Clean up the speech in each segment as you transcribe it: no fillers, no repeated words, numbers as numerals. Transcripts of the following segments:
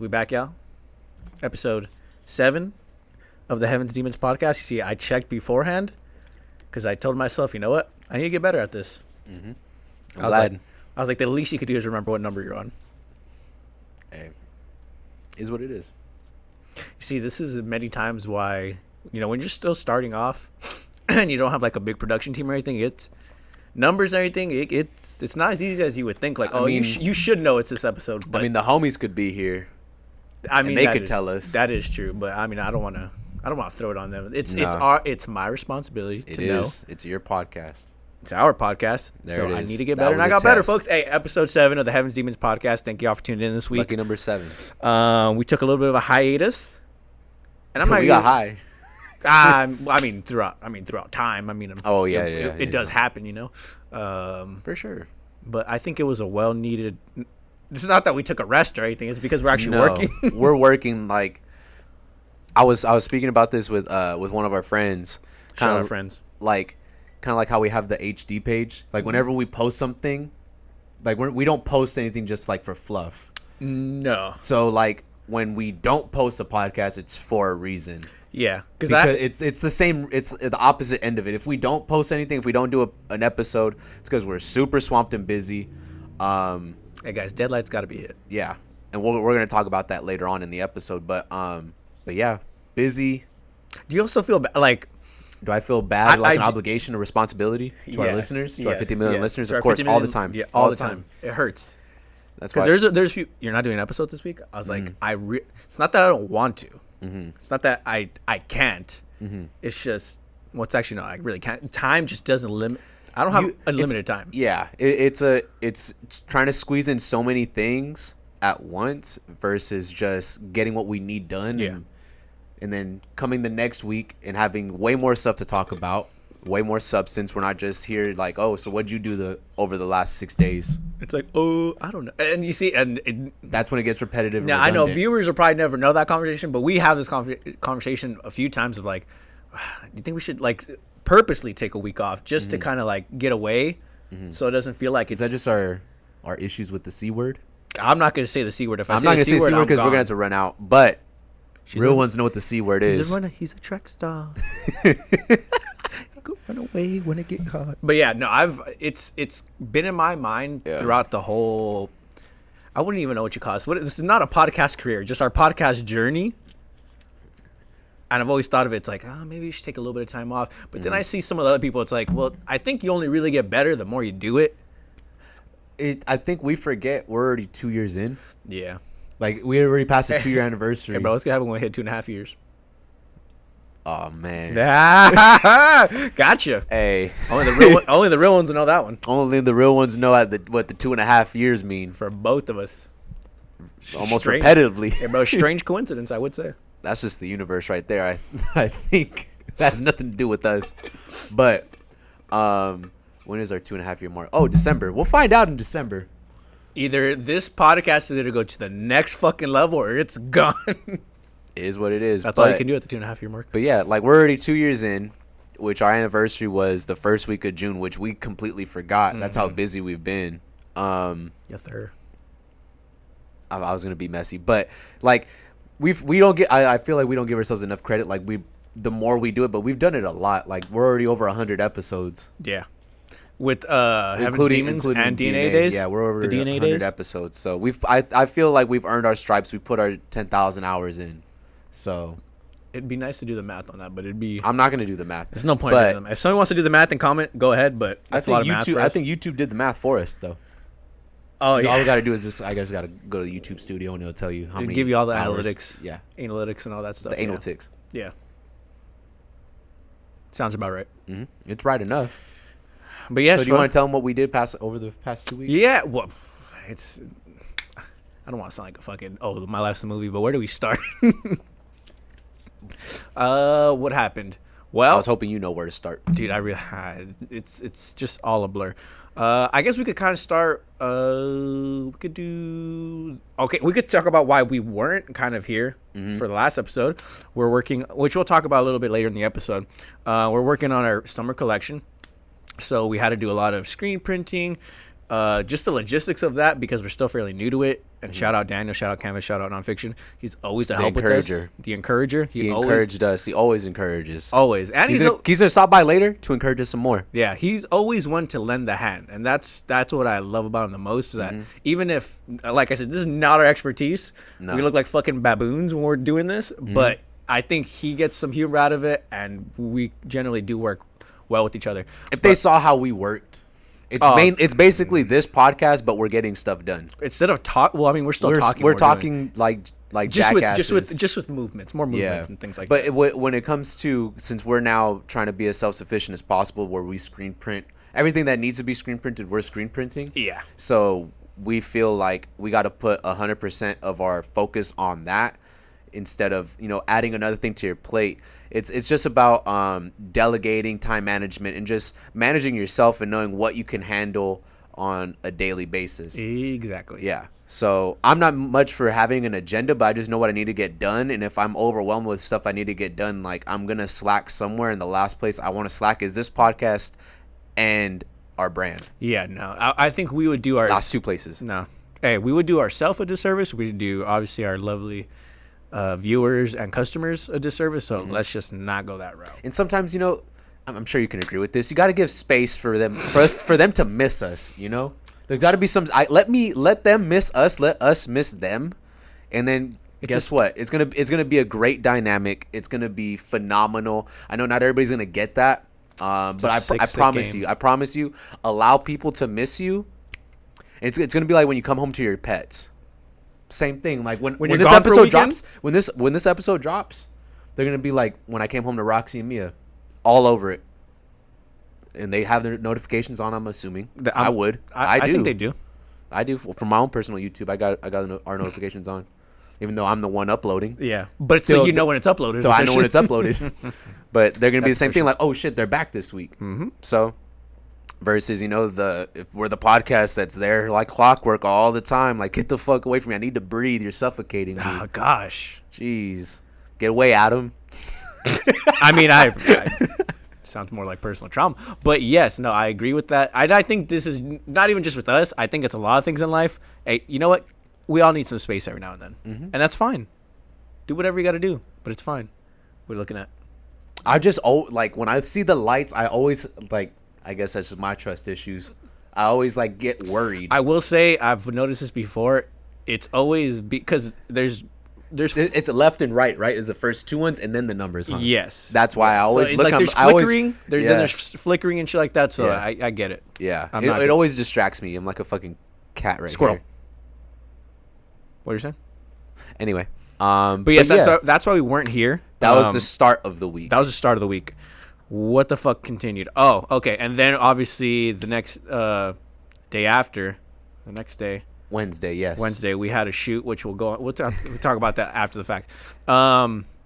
We back, y'all. Episode 7 of the Heavens Demons podcast. You see, I checked beforehand because I told myself, you know what? I need to get better at this. Mm-hmm. I was like, the least you could do is remember what number you're on. Hey, is what it is. You see, this is many times why, when you're still starting off and you don't have like a big production team or anything, it's numbers and everything. It's not as easy as you would think. Like, you should know it's this episode. But, the homies could be here. They could tell us. That is true, but I don't want to throw it on them. It's my responsibility to know. It's your podcast. It's our podcast. So I need to get better, and I got better, folks. Hey, episode 7 of the Heavens Demons podcast. Thank you all for tuning in this week. Lucky number 7. We took a little bit of a hitus, and we got high. Throughout time. It does happen, for sure. But I think it was a well-needed. It's not that we took a rest or anything. It's because we're actually working. We're working. Like, I was speaking about this with one of our friends. Kind of friends. Kind of like how we have the HD page. Like, whenever we post something, like we don't post anything just like for fluff. No. So like when we don't post a podcast, it's for a reason. Yeah, because it's the same. It's the opposite end of it. If we don't post anything, if we don't do an episode, it's because we're super swamped and busy. Hey guys, deadline's got to be hit. Yeah, and we're gonna talk about that later on in the episode. But yeah, busy. Do you also feel like? Do I feel bad, an obligation or responsibility to our listeners, to our 50 million listeners? Of course, all the time. Yeah, all the time. It hurts. That's why. Because there's few. You're not doing an episode this week. I was like, it's not that I don't want to. Mm-hmm. It's not that I can't. Mm-hmm. It's just I really can't. Time just doesn't limit. I don't have unlimited time. Yeah, it's trying to squeeze in so many things at once versus just getting what we need done. Yeah. And then coming the next week and having way more stuff to talk about, way more substance. We're not just here like, oh, so what'd you do over the last 6 days? It's like, oh, I don't know. And you see, that's when it gets repetitive. Now, I know viewers will probably never know that conversation, but we have this conversation a few times of like, do you think we should like purposely take a week off just to kind of like get away so it doesn't feel like it's... Is that just our issues with the C word? I'm not going to say the C word. I'm not going to say C word because we're going to have to run out, but real ones know what the C word is. He's a track star. Go run away when it get hot. But yeah, no, it's been in my mind throughout the whole. I wouldn't even know what you call this. This is not a podcast career, just our podcast journey. And I've always thought of it, it's like, maybe you should take a little bit of time off. But then I see some of the other people, it's like, well, I think you only really get better the more you do it. I think we forget we're already 2 years in. Yeah. Like, we already passed the 2-year anniversary. Hey, bro, what's going to happen when we hit 2.5 years? Oh, man. Gotcha. Hey. Only the real ones know that one. Only the real ones know what the 2.5 years mean. For both of us. Almost repetitively. Yeah, bro, strange coincidence, I would say. That's just the universe right there. I think that has nothing to do with us. But when is our 2.5 year mark? Oh, December. We'll find out in December. Either this podcast is going to go to the next fucking level or it's gone. It is what it is. That's all you can do at the 2.5 year mark. But yeah, like we're already 2 years in, which our anniversary was the first week of June, which we completely forgot. That's how busy we've been. Yes, sir. I was going to be messy. But like we don't get, I feel like we don't give ourselves enough credit. Like the more we do it, but we've done it a lot. Like we're already over 100 episodes. Yeah. With including and DNA days. Yeah, we're over the DNA 100 days? episodes. So I feel like we've earned our stripes. We put our 10,000 hours in. So it'd be nice to do the math on that, but it'd be... I'm not going to do the math. There's no point in doing the math. If someone wants to do the math and comment, go ahead, but that's a lot of math for us. I think YouTube did the math for us, though. Oh, yeah. All we got to do is I just got to go to the YouTube studio and it'll tell you how many give you all the hours. analytics. Yeah. Analytics and all that stuff. The analytics. Yeah. Sounds about right. Mm-hmm. It's right enough. But yes, so do you want to tell them what we did over the past 2 weeks? Yeah, well, I don't want to sound like a fucking my life's a movie, but where do we start? What happened? Well, I was hoping you know where to start, dude. It's just all a blur. I guess we could kind of start. We could talk about why we weren't kind of here for the last episode. We're working, which we'll talk about a little bit later in the episode. We're working on our summer collection. So we had to do a lot of screen printing, just the logistics of that, because we're still fairly new to it. And Mm-hmm. shout out Daniel, shout out Canvas, shout out Nonfiction. He's always a The help encourager. with us. The encourager. He encouraged us. He always encourages. Always. And he's gonna stop by later to encourage us some more. yeah, he's always one to lend the hand, and that's what I love about him the most. Is that even if, like I said, this is not our expertise, No. we look like fucking baboons when we're doing this, but I think he gets some humor out of it, and we generally do work well with each other. If they saw how we worked, it's basically this podcast, but we're getting stuff done. Instead of talk, well, I mean, we're still talking. We're doing. talking like just jackasses. with movements, more movements and things like but that. when it comes to, since we're now trying to be as self-sufficient as possible, where we screen print everything that needs to be screen printed, we're screen printing. Yeah. So we feel like we got to put 100% of our focus on that instead of, adding another thing to your plate. It's just about delegating, time management, and just managing yourself and knowing what you can handle on a daily basis. Exactly. Yeah. So I'm not much for having an agenda, but I just know what I need to get done. And if I'm overwhelmed with stuff I need to get done, like, I'm going to slack somewhere. And the last place I want to slack is this podcast and our brand. Yeah, no. I think we would do our... Last two places. No. Hey, we would do ourselves a disservice. We would do, obviously, our lovely viewers and customers a disservice. So let's just not go that route. And sometimes, I'm sure you can agree with this. You got to give space for them, for them to miss us. There's got to be some. Let them miss us. Let us miss them, and then guess what? It's gonna be a great dynamic. It's gonna be phenomenal. I know not everybody's gonna get that, but I promise you, allow people to miss you. And it's gonna be like when you come home to your pets. Same thing. Like when this episode drops, when this episode drops, they're gonna be like when I came home to Roxy and Mia, all over it, and they have their notifications on. I'm assuming I do. I think they do. I do for my own personal YouTube. I got our notifications on, even though I'm the one uploading. Yeah, but still, so when it's uploaded. So I know when it's uploaded. But they're gonna be the same thing. Like, oh shit, they're back this week. Mm-hmm. So. Versus, if we're the podcast that's there like clockwork all the time, like, get the fuck away from me. I need to breathe. You're suffocating me. Oh, gosh. Jeez. Get away, Adam. I mean, I sounds more like personal trauma. But yes, no, I agree with that. I think this is not even just with us. I think it's a lot of things in life. Hey, you know what? We all need some space every now and then. Mm-hmm. And that's fine. Do whatever you got to do. But it's fine. We're looking at. I just, when I see the lights, I always, I guess that's just my trust issues. I always get worried. I will say I've noticed this before. It's always because there's it's left and right is the first two ones and then the numbers. Huh? Yes, that's why I always look. There's flickering. Then there's flickering and shit like that. So I get it. Yeah, it always distracts me. I'm like a fucking cat Squirrel. Here. What are you saying? Anyway, but yes, that's why we weren't here. That was the start of the week. That was the start of the week. What the fuck continued? Oh, okay. And then obviously the next day after, the next day, Wednesday, yes. Wednesday, we had a shoot, which we'll talk about that after the fact.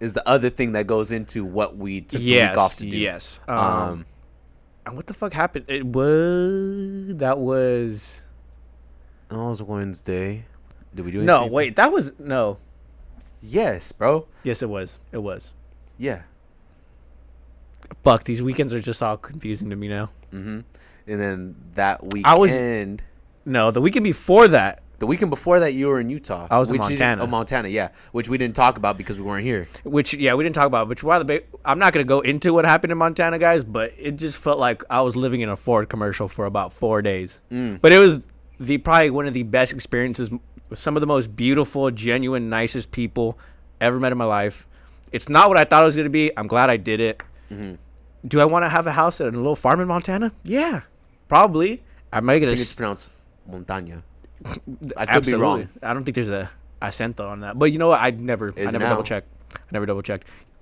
Is the other thing that goes into what we took the week off to do. Yes. And what the fuck happened? That was Wednesday. Did we do anything? No, wait. That was no. Yes, bro. Yes, it was. It was. Yeah. Fuck, these weekends are just all confusing to me now. Mm-hmm. And then that weekend... No, the weekend before that. The weekend before that, you were in Utah. I was in Montana. Montana, yeah. Which we didn't talk about because we weren't here. We didn't talk about. I'm not going to go into what happened in Montana, guys, but it just felt like I was living in a Ford commercial for about 4 days. But it was probably one of the best experiences. Some of the most beautiful, genuine, nicest people ever met in my life. It's not what I thought it was going to be. I'm glad I did it. Mm-hmm. Do I want to have a house at a little farm in Montana? Yeah, probably. I might get it's pronounced Montaña. I could be wrong. I don't think there's a acento on that. But you know what? I never double checked.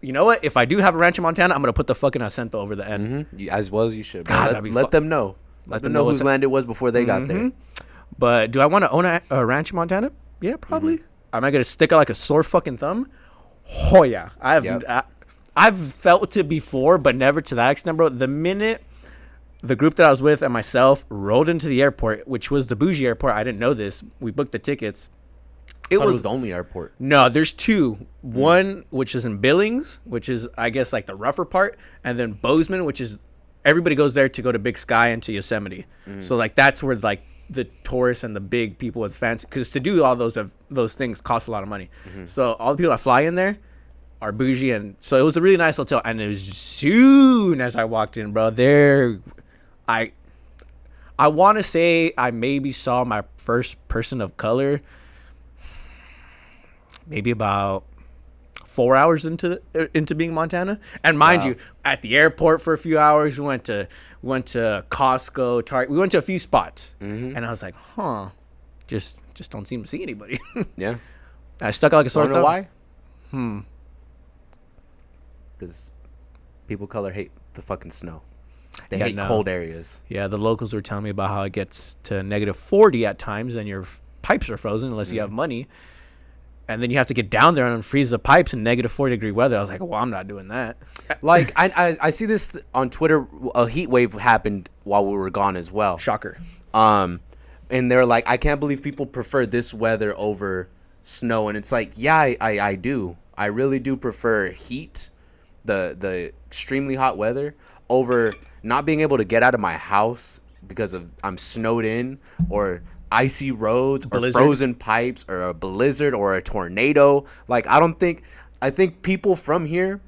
You know what? If I do have a ranch in Montana, I'm gonna put the fucking acento over the end. Mm-hmm. As well as you should. God, let them know. Let them know whose land it was before they got there. But do I want to own a ranch in Montana? Yeah, probably. Am I gonna stick out like a sore fucking thumb? Oh yeah, I've felt it before, but never to that extent, bro. The minute the group that I was with and myself rolled into the airport, which was the bougie airport, I didn't know this. We booked the tickets. It was the only airport. No, there's two. One, which is in Billings, which is, I guess, like the rougher part. And then Bozeman, which is, everybody goes there to go to Big Sky and to Yosemite. So, like, that's where, like, the tourists and the big people with fancy, because to do all those things costs a lot of money. So all the people that fly in there are bougie, and so it was a really nice hotel. And as soon as I walked in, bro, I want to say I maybe saw my first person of color maybe about 4 hours into being Montana. And mind you, at the airport for a few hours, we went to Costco, Target. We went to a few spots, and I was like, just don't seem to see anybody. Yeah, I stuck out like a sore thumb. Why? Because people color hate the fucking snow. They hate cold areas. Yeah, the locals were telling me about how it gets to negative 40 at times, and your pipes are frozen unless you have money. And then you have to get down there and freeze the pipes in negative 40-degree weather. I was like, well, I'm not doing that. Like, I see this on Twitter. A heat wave happened while we were gone as well. Shocker. And they're like, I can't believe people prefer this weather over snow. And it's like, yeah, I do. I really do prefer heat, the extremely hot weather, over not being able to get out of my house because I'm snowed in, or icy roads, or frozen pipes, or a blizzard, or a tornado. Like, I think people from here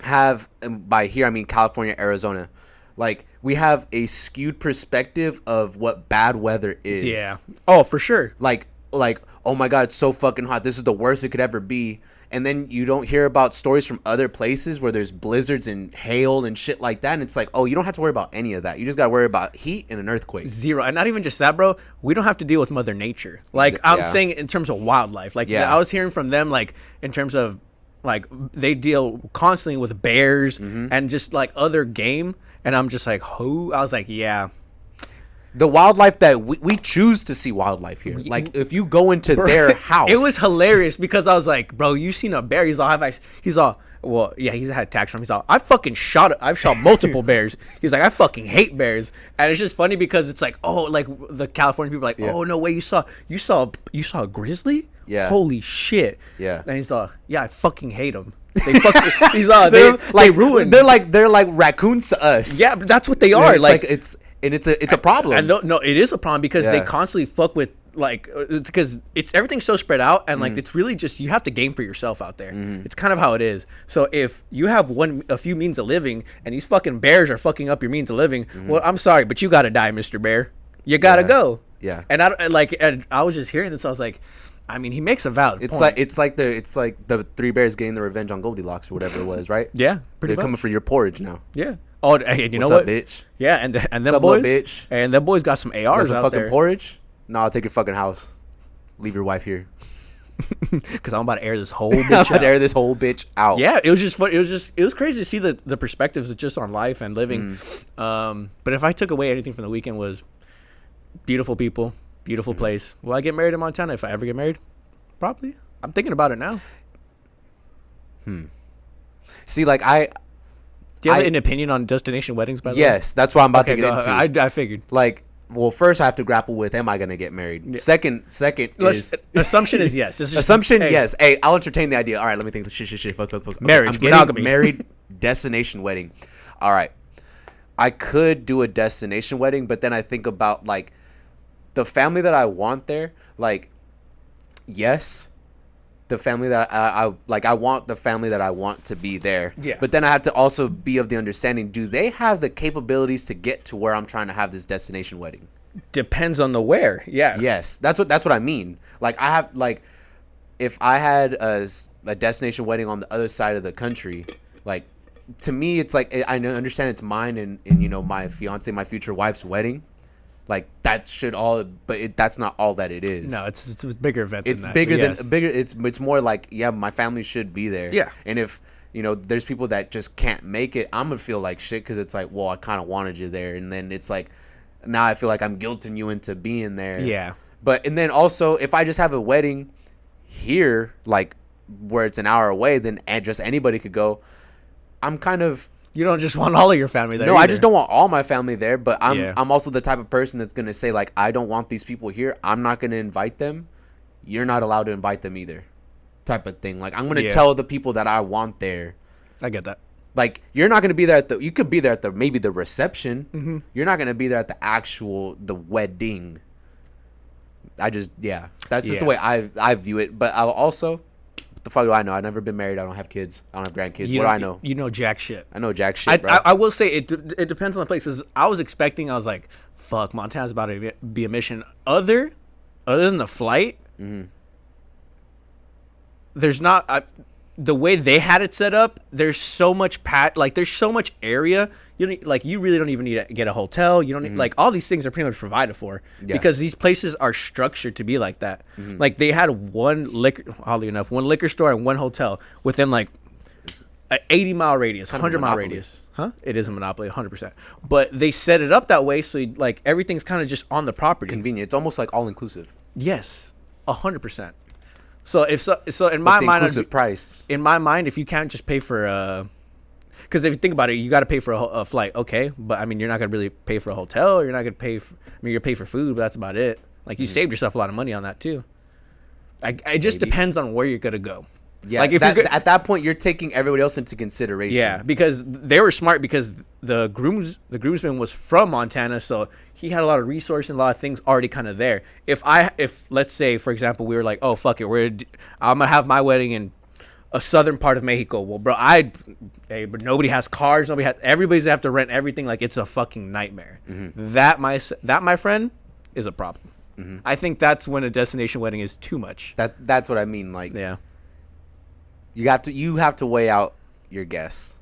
have, and by here I mean California, Arizona, like, we have a skewed perspective of what bad weather is. Yeah. Oh, for sure. Like, oh my God, it's so fucking hot. This is the worst it could ever be. And then you don't hear about stories from other places where there's blizzards and hail and shit like that. And it's like, oh, you don't have to worry about any of that. You just got to worry about heat and an earthquake. Zero. And not even just that, bro. We don't have to deal with Mother Nature. Like, I'm saying in terms of wildlife. Like, I was hearing from them, like, in terms of, like, they deal constantly with bears and just, like, other game. And I'm just like, who? I was like, yeah. The wildlife that we choose to see wildlife here. Like, if you go into their house. It was hilarious because I was like, bro, you seen a bear? He's all, well, yeah, he's had tax from. He's all, I've shot multiple bears. He's like, I fucking hate bears. And it's just funny because it's like, oh, like the California people are like, oh, no way, you saw a grizzly? Yeah. Holy shit. Yeah. And he's all, yeah, I fucking hate them. They fucking, he's all, they ruined. They're like raccoons to us. Yeah, but that's what they are. Like it's a problem. And no, it is a problem because they constantly fuck with, like, because everything's so spread out, and like it's really just, you have to game for yourself out there. It's kind of how it is. So if you have a few means of living, and these fucking bears are fucking up your means of living, well, I'm sorry, but you gotta die, Mr. Bear. You gotta go. Yeah. And I was just hearing this, I was like, I mean, he makes a valid point. It's like the three bears getting the revenge on Goldilocks or whatever it was, right? Yeah, they're coming for your porridge now. Yeah. Oh, and you know what? What's up, bitch? Yeah, and them What's boys, up, bitch? And them boys got some ARs some out fucking there. Porridge? No, I'll take your fucking house. Leave your wife here. Because I'm about to air this whole bitch out. Yeah, it was just fun. It was crazy to see the perspectives just on life and living. But if I took away anything from the weekend, was beautiful people, beautiful place. Will I get married in Montana if I ever get married? Probably. I'm thinking about it now. See, like, do you have an opinion on destination weddings, by the way? Yes, that's what I'm about to get into. I figured. Like, well, first I have to grapple with, am I going to get married? Yeah. Second is... Assumption is yes. Assumption, yes. Hey, I'll entertain the idea. All right, let me think. Shit. Fuck. Marriage, I'm getting married, destination wedding. All right. I could do a destination wedding, but then I think about, like, the family that I want there. Like, yes, the family that I want the family that I want to be there. Yeah. But then I have to also be of the understanding, do they have the capabilities to get to where I'm trying to have this destination wedding? Depends on the where. Yeah. Yes. That's what I mean. Like, I have, like, if I had a destination wedding on the other side of the country, like, to me, it's like, I understand it's mine and you know, my fiance, my future wife's wedding. Like, that should all, but that's not all that it is. No, it's a bigger event. It's bigger than bigger. It's more like, yeah, my family should be there. Yeah. And if, you know, there's people that just can't make it, I'm gonna feel like shit because it's like, well, I kind of wanted you there, and then it's like, now I feel like I'm guilting you into being there. Yeah. But and then also, if I just have a wedding here, like where it's an hour away, then just anybody could go. I'm kind of. You don't just want all of your family there. No, I just don't want all my family there. But I'm also the type of person that's gonna say, like, I don't want these people here. I'm not gonna invite them. You're not allowed to invite them either. Type of thing. Like, I'm gonna tell the people that I want there. I get that. Like, you're not gonna be there you could be there at maybe the reception. Mm-hmm. You're not gonna be there at the wedding. That's just the way I view it. But I'll also, what the fuck do I know? I've never been married. I don't have kids. I don't have grandkids. What do I know? You know jack shit. I know jack shit, bro. I will say it depends on the places. I was like, fuck, Montana's about to be a mission. Other than the flight, there's not the way they had it set up. There's so much there's so much area. You really don't even need to get a hotel. You don't need, like, all these things are pretty much provided for because these places are structured to be like that. Like, they had oddly enough, one liquor store and one hotel within like an 80-mile radius, 100-mile radius. Huh? It is a monopoly, 100%. But they set it up that way so like everything's kind of just on the property. Convenient. It's almost like all inclusive. Yes, 100%. So in my mind, price. In my mind, if you can't just pay for because if you think about it, you got to pay for a flight, okay? But I mean, you're not gonna really pay for a hotel. You're not gonna pay. You're gonna pay for food, but that's about it. Like, you saved yourself a lot of money on that too. It just depends on where you're gonna go. Yeah, like, if at that point, you're taking everybody else into consideration. Yeah, because they were smart because the groomsman was from Montana, so he had a lot of resources and a lot of things already kind of there. If let's say, for example, we were like, oh fuck it, I'm gonna have my wedding in a southern part of Mexico. Well, bro, but nobody has cars. Everybody's have to rent everything. Like, it's a fucking nightmare. That my friend is a problem. I think that's when a destination wedding is too much. That's what I mean. Like, yeah. You have to weigh out your guests.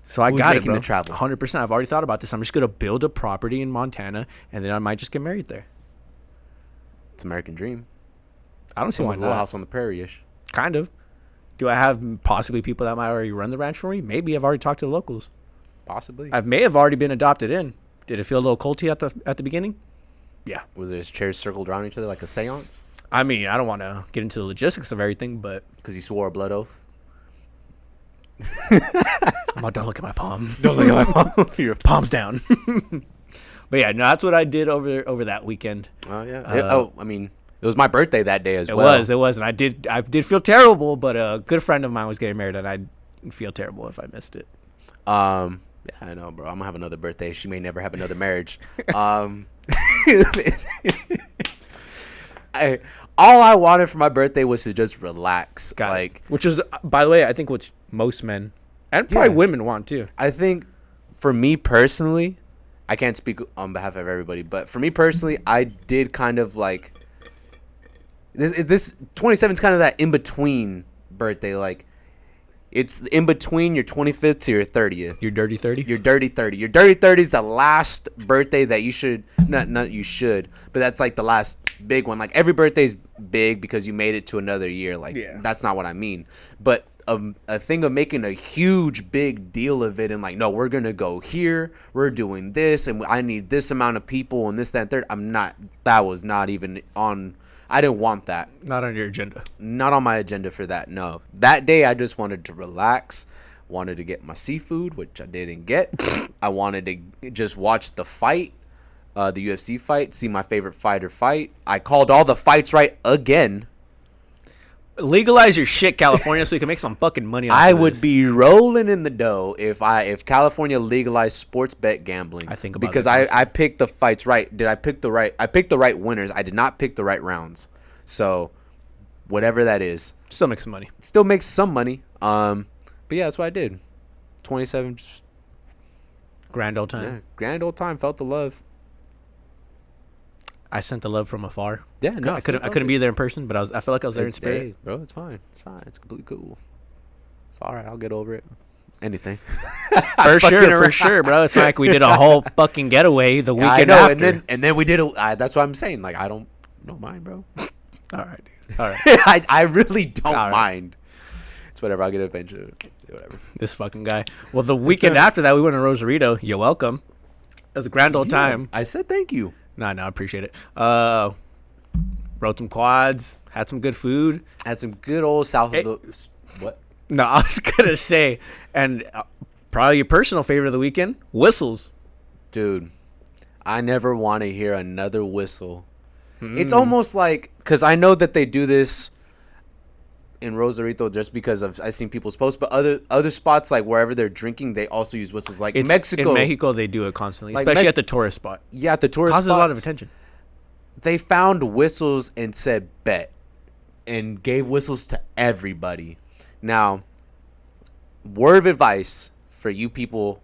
So I got it, bro. The travel. 100%. I've already thought about this. I'm just gonna build a property in Montana, and then I might just get married there. It's American dream. I don't see why not. Little House on the Prairie-ish. Kind of. Do I have possibly people that might already run the ranch for me? Maybe. I've already talked to the locals. Possibly. I may have already been adopted in. Did it feel a little culty at the beginning? Yeah. Was there chairs circled around each other like a seance? I mean, I don't want to get into the logistics of everything, but because you swore a blood oath. Don't look at my palm. Don't look at my palm. Your palm's down. But yeah, no, that's what I did over that weekend. Oh yeah. I mean, it was my birthday that day as well. It was, and I did feel terrible, but a good friend of mine was getting married, and I'd feel terrible if I missed it. Yeah, I know, bro. I'm gonna have another birthday. She may never have another marriage. All I wanted for my birthday was to just relax. Which is, by the way, I think what most men and probably women want too. I think for me personally, I can't speak on behalf of everybody, but for me personally, I did kind of like this 27 is kind of that in between birthday. Like, it's in between your 25th to your 30th. Your dirty 30? Your dirty 30. Your dirty 30 is the last birthday that you should, not you should, but that's like the last big one. Like, every birthday is big because you made it to another year. Like, that's not what I mean. But a thing of making a huge big deal of it and like, no, we're going to go here. We're doing this and I need this amount of people and this, that, and third. That was not even on. I didn't want that. Not on your agenda. Not on my agenda for that, no. That day, I just wanted to relax, wanted to get my seafood, which I didn't get. I wanted to just watch the fight, the UFC fight, see my favorite fighter fight. I called all the fights right again. Legalize your shit, California, so you can make some fucking money on I would be rolling in the dough if California legalized sports bet gambling. I think about because I picked the fights right. Did I pick the right? I picked the right winners. I did not pick the right rounds. So whatever that is, still makes some money. Still makes some money. But yeah, that's what I did. 27. Grand old time. Yeah, grand old time. Felt the love. I sent the love from afar. Yeah, no, I couldn't be there in person, but I felt like I was there in spirit. Hey, bro, it's fine. It's fine. It's completely cool. It's all right. I'll get over it. Anything. For sure, bro. It's like we did a whole fucking getaway the weekend after. And then we did that's what I'm saying. Like, I don't mind, bro. All right, dude. All right. I really don't mind. It's whatever. I'll get it eventually. Whatever. This fucking guy. Well, the weekend after that, we went to Rosarito. You're welcome. It was a grand old time. I said thank you. No, I appreciate it. Rode some quads, had some good food. Had some good old south of the... What? No, I was going to say, and probably your personal favorite of the weekend, whistles. Dude, I never want to hear another whistle. It's almost like... Because I know that they do this in Rosarito just because I've seen people's posts, but other spots, like wherever they're drinking, they also use whistles. Like Mexico. In Mexico, they do it constantly, like especially at the tourist spot. Yeah, at the tourist spot. Causes a lot of attention. they found whistles and said bet, and gave whistles to everybody. Now, word of advice for you people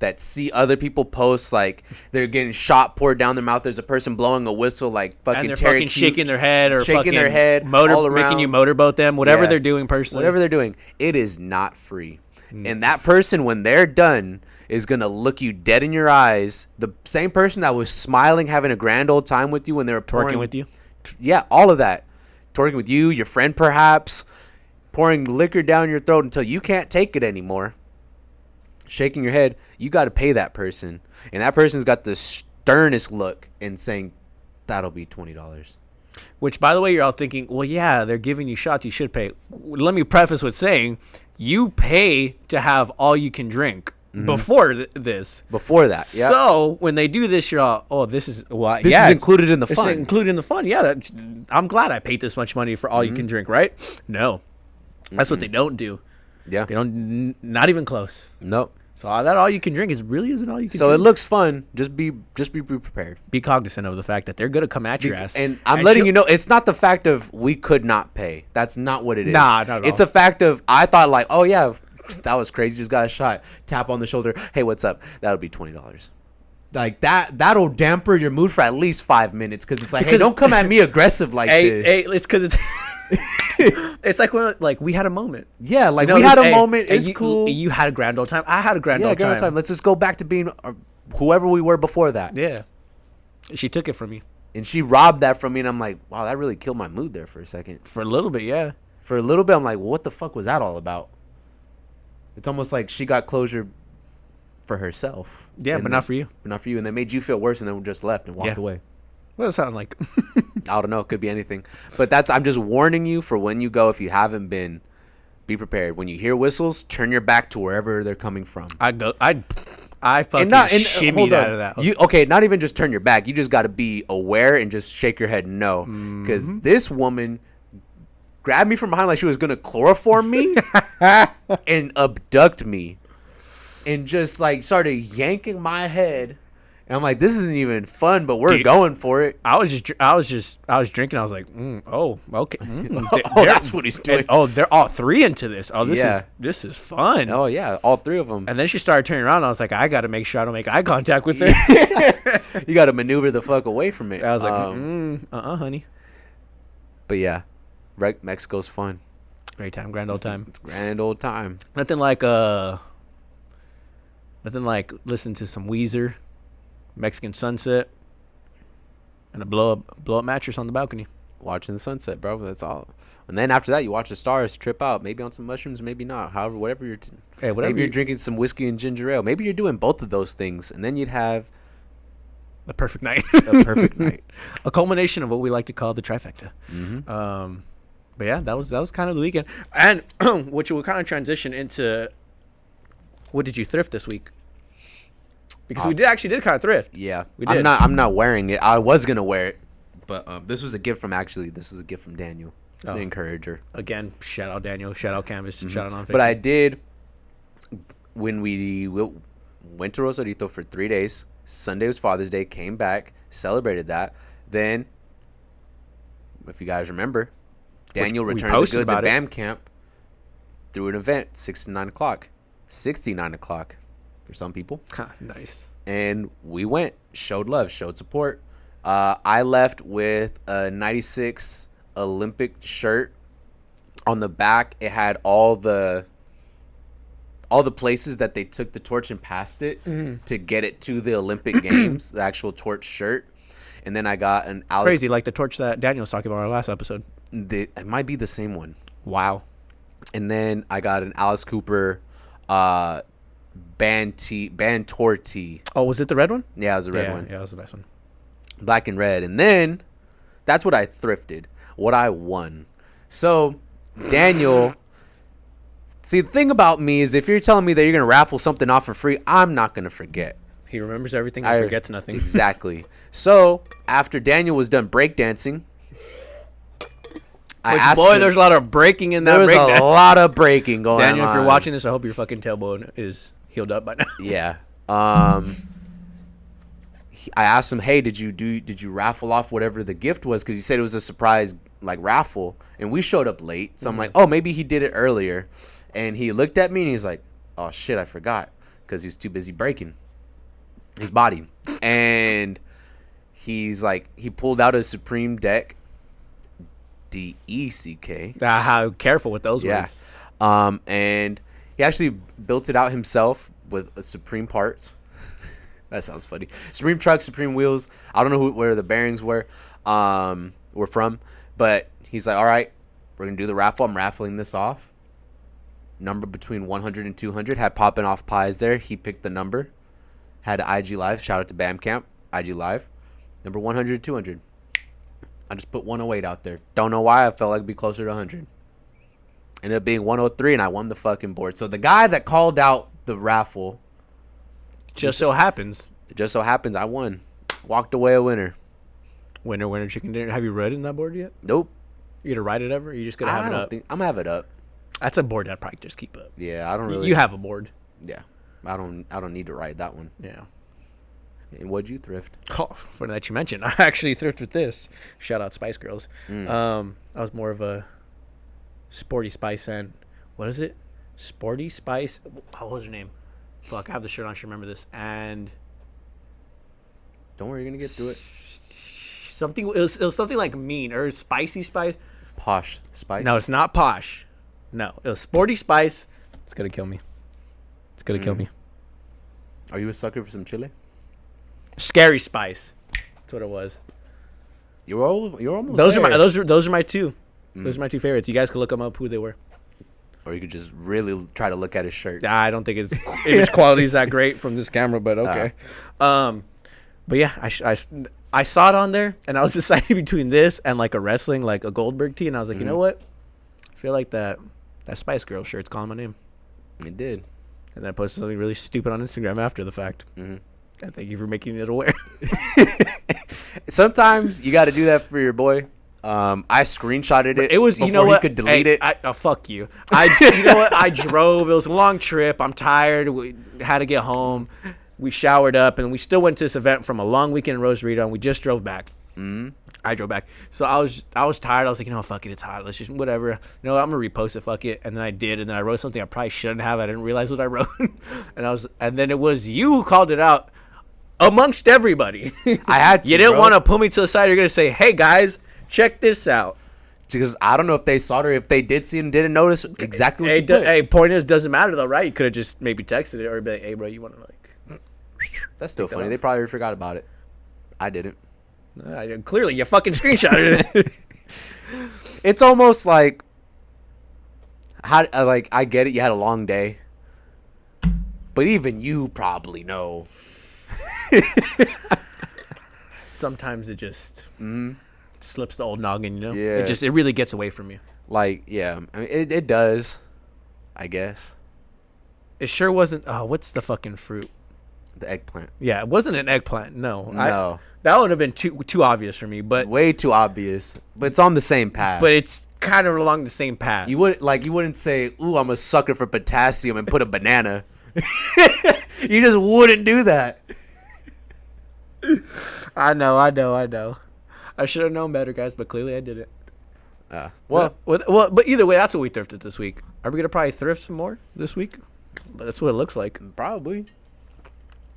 that see other people post like they're getting shot poured down their mouth. There's a person blowing a whistle like fucking and they're Terry fucking shaking their head or shaking fucking their head, making you motorboat them, whatever they're doing personally. Whatever they're doing, it is not free. And that person, when they're done, is gonna look you dead in your eyes. The same person that was smiling, having a grand old time with you when they were twerking with you. Yeah, all of that. Twerking with you, your friend perhaps, pouring liquor down your throat until you can't take it anymore. Shaking your head, you got to pay that person. And that person's got the sternest look and saying, that'll be $20. Which, by the way, you're all thinking, well, yeah, they're giving you shots, you should pay. Let me preface with saying, you pay to have all you can drink before this. Before that, yeah. So, when they do this, you're all, oh, this is, well, this is included in the fun. This is included in the fun, yeah. I'm glad I paid this much money for all you can drink, right? No. That's what they don't do. Yeah. They don't, not even close. Nope. So that all you can drink really isn't all you can drink. So it looks fun. Just be prepared. Be cognizant of the fact that they're going to come at your ass. And I'm letting you know, it's not the fact of we could not pay. That's not what it is. Nah, not at all. It's a fact of I thought like, oh yeah, that was crazy. Just got a shot. Tap on the shoulder. Hey, what's up? That'll be $20. Like that'll damper your mood for at least 5 minutes because it's like, hey, don't come at me aggressive like this. Hey, it's because it's. It's like when we had a moment. Yeah, like we had a moment. It's cool. You had a grand old time. I had a grand old time. Let's just go back to being whoever we were before that. Yeah. She took it from me. And she robbed that from me, and I'm like, wow, that really killed my mood there for a second. For a little bit, yeah. For a little bit, I'm like, well, what the fuck was that all about? It's almost like she got closure for herself. Yeah, but not for you. But not for you. And they made you feel worse and then just left and walked away. What does it sound like? I don't know. It could be anything. But I'm just warning you for when you go. If you haven't been, be prepared. When you hear whistles, turn your back to wherever they're coming from. I fucking shimmied out of that. Not even just turn your back. You just got to be aware and just shake your head no. Because this woman grabbed me from behind like she was going to chloroform me and abduct me. And just like started yanking my head. And I'm like, this isn't even fun, but we're going for it. I was drinking. I was like, okay. That's what he's doing. They're all three into this. Oh, this is fun. Oh yeah, all three of them. And then she started turning around. And I was like, I got to make sure I don't make eye contact with her. You got to maneuver the fuck away from it. I was like, honey. But yeah, Mexico's fun. Great time, grand old time. It's grand old time. Nothing like listen to some Weezer. Mexican sunset, and a blow up mattress on the balcony. Watching the sunset, bro. That's all. And then after that, you watch the stars trip out. Maybe on some mushrooms, maybe not. However, whatever you're. Maybe you're drinking some whiskey and ginger ale. Maybe you're doing both of those things, and then you'd have a perfect night. A culmination of what we like to call the trifecta. But yeah, that was kind of the weekend, and which will kind of transition into what did you thrift this week? Because we did kind of thrift. Yeah, we did. I'm not wearing it. I was gonna wear it, but this was a gift from Daniel, the encourager. Again, shout out Daniel, shout out Canvas, shout out Nonfiction. But I did when we went to Rosarito for 3 days. Sunday was Father's Day. Came back, celebrated that. Then, if you guys remember, Daniel returned the goods at BAM Camp through an event 6 to 9 o'clock, 69 o'clock. For some people. Nice. And we went, showed love, showed support. I left with a 96 Olympic shirt. On the back, it had all the places that they took the torch and passed it to get it to the Olympic Games, the actual torch shirt. And then I got an Alice. Crazy, like the torch that Daniel was talking about in our last episode. It might be the same one. Wow. And then I got an Alice Cooper band tour tee. Oh, was it the red one? Yeah, it was the red one. Yeah, it was the nice one. Black and red. And then that's what I thrifted. What I won. So Daniel, see, the thing about me is if you're telling me that you're gonna raffle something off for free, I'm not gonna forget. He remembers everything and forgets nothing. Exactly. So after Daniel was done breakdancing, there's a lot of breaking in that. There was a lot of breaking going on. Daniel, if you're watching this, I hope your fucking tailbone is healed up by now. Yeah. I asked him, hey, did you raffle off whatever the gift was? Because he said it was a surprise like raffle, and we showed up late. So I'm like, oh, maybe he did it earlier. And he looked at me and he's like, oh shit, I forgot, because he's too busy breaking his body. And he's like, he pulled out a Supreme deck, DECK. How careful with those words. And he actually built it out himself with Supreme parts. That sounds funny. Supreme trucks, Supreme wheels. I don't know where the bearings were from, but he's like, all right, we're gonna do the raffle. I'm raffling this off. Number between 100 and 200. Had popping off pies there. He picked the number. Had an IG live. Shout out to Bamcamp. IG live. Number 100, 200. I just put 108 out there. Don't know why. I felt like it'd be closer to 100. Ended up being 103, and I won the fucking board. So the guy that called out the raffle, just so happens I won. Walked away a winner. Winner chicken dinner. Have you ridden that board yet? Nope. You gonna ride it ever? Or you just gonna have it up? I'm gonna have it up. That's a board that probably just keep up. Yeah, I don't really. You have a board. Yeah, I don't need to ride that one. Yeah. And what'd you thrift? Oh, funny that you mentioned. I actually thrifted this. Shout out Spice Girls. I was more of a Sporty Spice and what is it? Sporty Spice. What was her name? Fuck, I have the shirt on. I should remember this. And don't worry, you're gonna get through it. Something. It was something like mean or spicy spice. Posh Spice. No, it's not posh. No, it was Sporty Spice. It's gonna kill me. It's gonna kill me. Are you a sucker for some chili? Scary Spice. That's what it was. You're almost. Those there. are my two. Those are my two favorites. You guys can look them up who they were. Or you could just really try to look at his shirt. I don't think its quality is that great from this camera, but okay. But yeah, I saw it on there, and I was deciding between this and like a wrestling, like a Goldberg tee, and I was like, you know what? I feel like that Spice Girl shirt's calling my name. It did. And then I posted something really stupid on Instagram after the fact. And thank you for making it aware. Sometimes you got to do that for your boy. I screenshotted it. It was, you know what? He could delete it. Fuck you. You know what? I drove. It was a long trip. I'm tired. We had to get home. We showered up, and we still went to this event from a long weekend in Rosarito, and we just drove back. I drove back. So I was tired. I was like, you know, fuck it. It's hot. Let's just, whatever. You know, I'm going to repost it. Fuck it. And then I did. And then I wrote something I probably shouldn't have. I didn't realize what I wrote. And then it was you who called it out amongst everybody. I had to, You didn't want to pull me to the side. You're going to say, hey, guys, check this out. Because I don't know if they saw it or if they did see it and didn't notice exactly what you put. Hey, point is, doesn't matter though, right? You could have just maybe texted it or be like, hey, bro, you want to like. That's still funny. They probably forgot about it. I didn't. Clearly, you fucking screenshotted it. It's almost like, I get it. You had a long day, but even you probably know. Sometimes it just slips the old noggin, you know. Yeah. It really gets away from you. Like, yeah, I mean, it does. I guess it sure wasn't. Oh, what's the fucking fruit? The eggplant. Yeah, it wasn't an eggplant. No. No. That would have been too obvious for me, but way too obvious. But it's on the same path. But it's kind of along the same path. You wouldn't say, "Ooh, I'm a sucker for potassium," and put a banana. You just wouldn't do that. I know. I should have known better, guys, but clearly I didn't. Well, but either way, that's what we thrifted this week. Are we gonna probably thrift some more this week? That's what it looks like. Probably.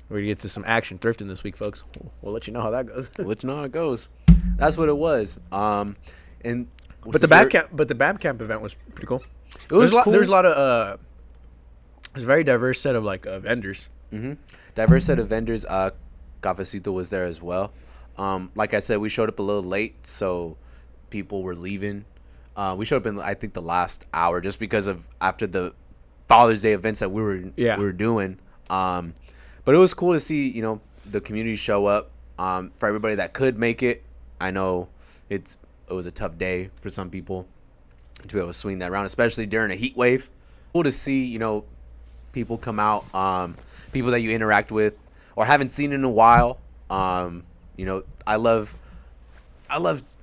We're gonna get to some action thrifting this week, folks. We'll let you know how that goes. We'll let you know how it goes. That's what it was. But the Bamcamp event was pretty cool. There's a lot of there's a very diverse set of like vendors. Diverse set of vendors. Cafecito was there as well. Like I said, we showed up a little late, so people were leaving. We showed up in, I think, the last hour just because of after the Father's Day events that we were doing. But it was cool to see, you know, the community show up. For everybody that could make it, I know it was a tough day for some people to be able to swing that around, especially during a heat wave. Cool to see, you know, people come out, people that you interact with or haven't seen in a while. You know, I love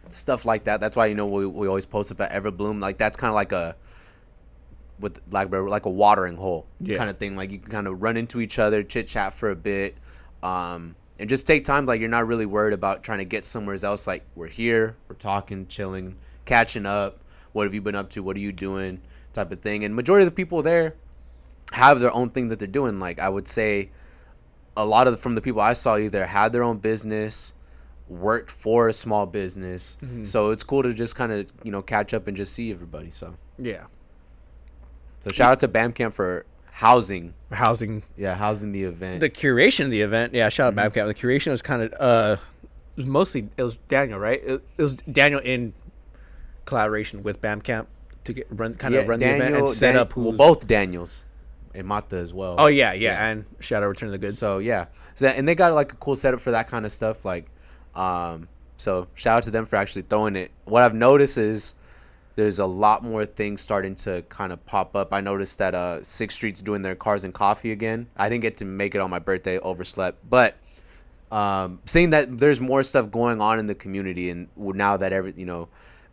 stuff like that. That's why, you know, we always post up at Everbloom. Like, that's kind of like a watering hole kind of thing. Like, you can kind of run into each other, chit chat for a bit, and And just take time, like you're not really worried about trying to get somewhere else. Like we're here, we're talking, chilling, catching up. What have you been up to? What are you doing? Type of thing. And majority of the people there have their own thing that they're doing. Like I would say a lot of from the people I saw either had their own business, worked for a small business. So it's cool to just kind of, you know, catch up and just see everybody. So yeah. So shout out to Bandcamp for housing Housing the event. the curation of the event. Yeah, shout out Bandcamp. The curation was kind of it was Daniel, right? It was Daniel in collaboration with Bandcamp to run the event and set up. Both Daniels and Mata as well. Oh yeah, and shout out Return of the Goods. So yeah, and they got like a cool setup for that kind of stuff. Like, so shout out to them for actually throwing it. What I've noticed is there's a lot more things starting to kind of pop up. I noticed that 6th Street's doing their Cars and Coffee again. I didn't get to make it on my birthday, overslept, but seeing that there's more stuff going on in the community, and now that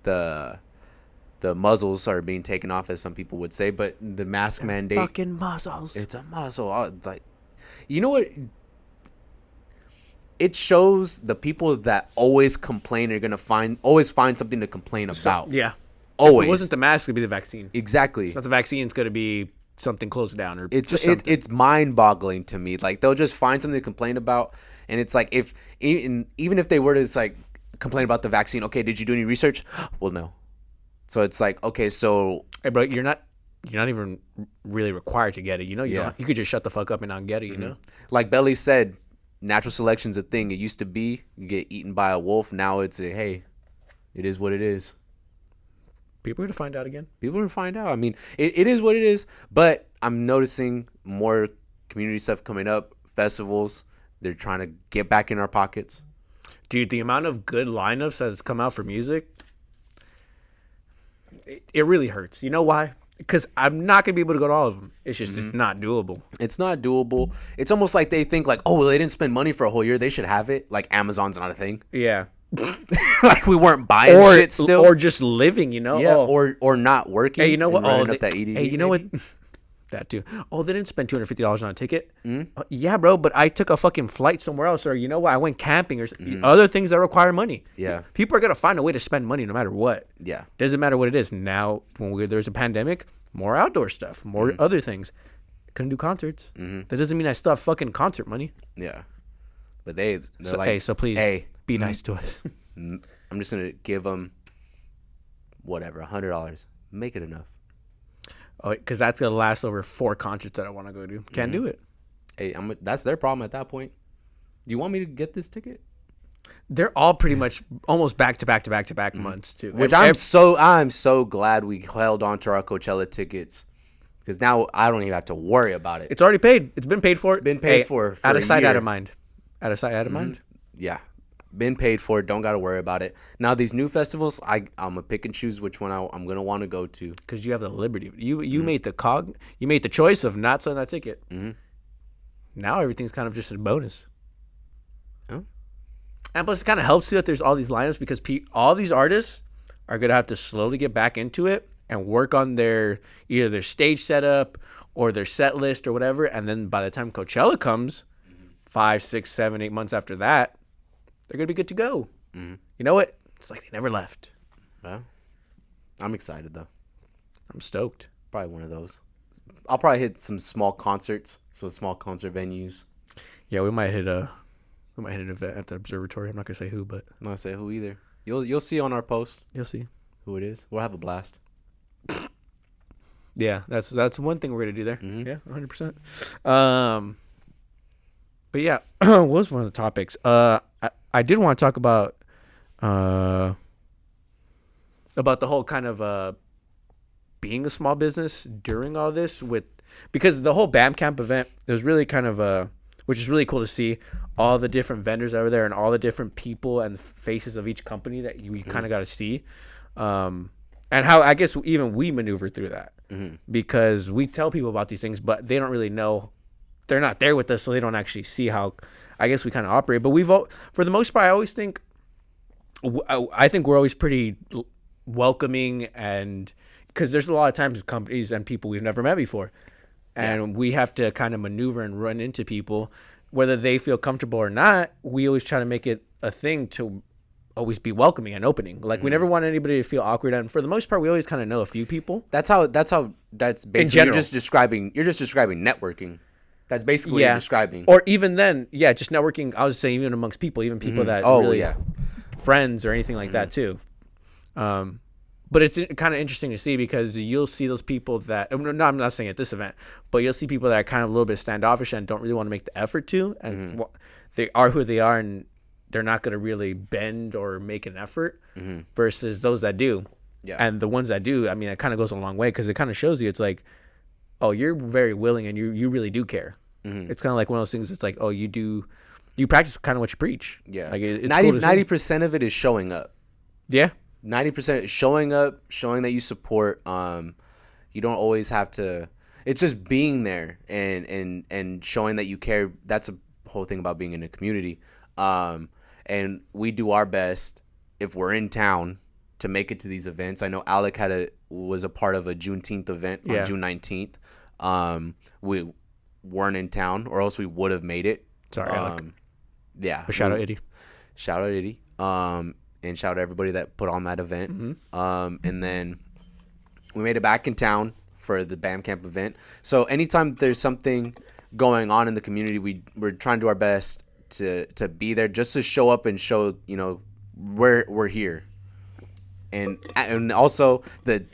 the muzzles are being taken off, as some people would say, but the mask mandate. Fucking muzzles. It's a muzzle. Like, you know what? It shows the people that always complain are gonna always find something to complain about. Yeah. Always. If it wasn't the mask, it'd be the vaccine. Exactly. It's not the vaccine. It's gonna be something closed down or it's mind-boggling to me. Like they'll just find something to complain about, and it's like if even if they were to just like complain about the vaccine, okay, did you do any research? Well, no. So it's like, okay, so hey, bro, you're not even really required to get it. You know, you could just shut the fuck up and not get it. You know, like Belly said, natural selection's a thing. It used to be you get eaten by a wolf. Now it's hey, it is what it is. People are gonna find out again. People are gonna find out. I mean, it is what it is. But I'm noticing more community stuff coming up. Festivals, they're trying to get back in our pockets. Dude, the amount of good lineups that has come out for music, it really hurts. You know why? Because I'm not gonna be able to go to all of them. It's just it's not doable. It's not doable. It's almost like they think like, oh, well, they didn't spend money for a whole year. They should have it. Like Amazon's not a thing. Yeah. Like we weren't buying shit still, or just living, you know. Yeah. Or not working. Hey, you know what? Hey, you know what? That too. Oh, they didn't spend $250 on a ticket. Yeah, bro. But I took a fucking flight somewhere else, or you know what? I went camping or other things that require money. Yeah. People are gonna find a way to spend money no matter what. Yeah. Doesn't matter what it is. Now, when there's a pandemic, more outdoor stuff, more other things. Couldn't do concerts. That doesn't mean I still have fucking concert money. Yeah. But they're so, like, so please, be nice to us. I'm just gonna give them whatever, $100. Make it enough. Oh, because that's gonna last over 4 concerts that I want to go to. Can't do it. Hey, that's their problem at that point. Do you want me to get this ticket? They're all pretty much almost back to back months too. Which I'm so glad we held on to our Coachella tickets, because now I don't even have to worry about it. It's already paid. It's been paid for. It's been paid for out of sight, out of mind. Out of sight, out of mind. Yeah. Been paid for. Don't got to worry about it. Now these new festivals, I'm gonna pick and choose which one I'm gonna want to go to, because you have the liberty. You made the choice of not selling that ticket. Now everything's kind of just a bonus. Oh. And plus, it kind of helps too that there's all these lineups, because all these artists are gonna have to slowly get back into it and work on either their stage setup or their set list or whatever. And then by the time Coachella comes, 5, 6, 7, 8 months after that, they're going to be good to go. You know what? It's like they never left. Well, I'm excited, though. I'm stoked. Probably one of those. I'll probably hit some small concerts, some small concert venues. Yeah, we might hit an event at the observatory. I'm not going to say who, but... I'm not going to say who either. You'll see on our post. You'll see who it is. We'll have a blast. Yeah, that's one thing we're going to do there. Yeah, 100%. But yeah, what was one of the topics? I did want to talk about the whole kind of being a small business during all this, because the whole Bandcamp event, it was really kind of which is really cool to see all the different vendors over there and all the different people and faces of each company that you kind of got to see, and how I guess even we maneuver through that, because we tell people about these things, but they don't really know. They're not there with us, so they don't actually see how I guess we kind of operate. But for the most part, I always think we're always pretty welcoming, and because there's a lot of times companies and people we've never met before, and we have to kind of maneuver and run into people whether they feel comfortable or not, we always try to make it a thing to always be welcoming and opening. Like we never want anybody to feel awkward, and for the most part we always kind of know a few people. That's basically you're just describing networking. That's basically what you're describing. Or even then, just networking. I was saying even amongst people, even people that friends or anything like that too. But it's kind of interesting to see because you'll see those people that, no, I'm not saying at this event, but you'll see people that are kind of a little bit standoffish and don't really want to make the effort to, and they are who they are, and they're not going to really bend or make an effort versus those that do. Yeah. And the ones that do, I mean, it kind of goes a long way because it kind of shows you, it's like, oh, you're very willing and you really do care. It's kind of like one of those things. It's like, oh, you practice kind of what you preach. Yeah. Like it's 90% of it is showing up. Yeah. 90% is showing up, showing that you support. You don't always have to. It's just being there and showing that you care. That's a whole thing about being in a community. And we do our best if we're in town to make it to these events. I know Alec was a part of a Juneteenth event on June 19th. We weren't in town, or else we would have made it. Sorry, Alec. Yeah. But shout out Eddie. Shout out Eddie. And shout out everybody that put on that event. And then we made it back in town for the BAM Camp event. So anytime there's something going on in the community, we're trying to do our best to be there, just to show up and show, we're here. And also the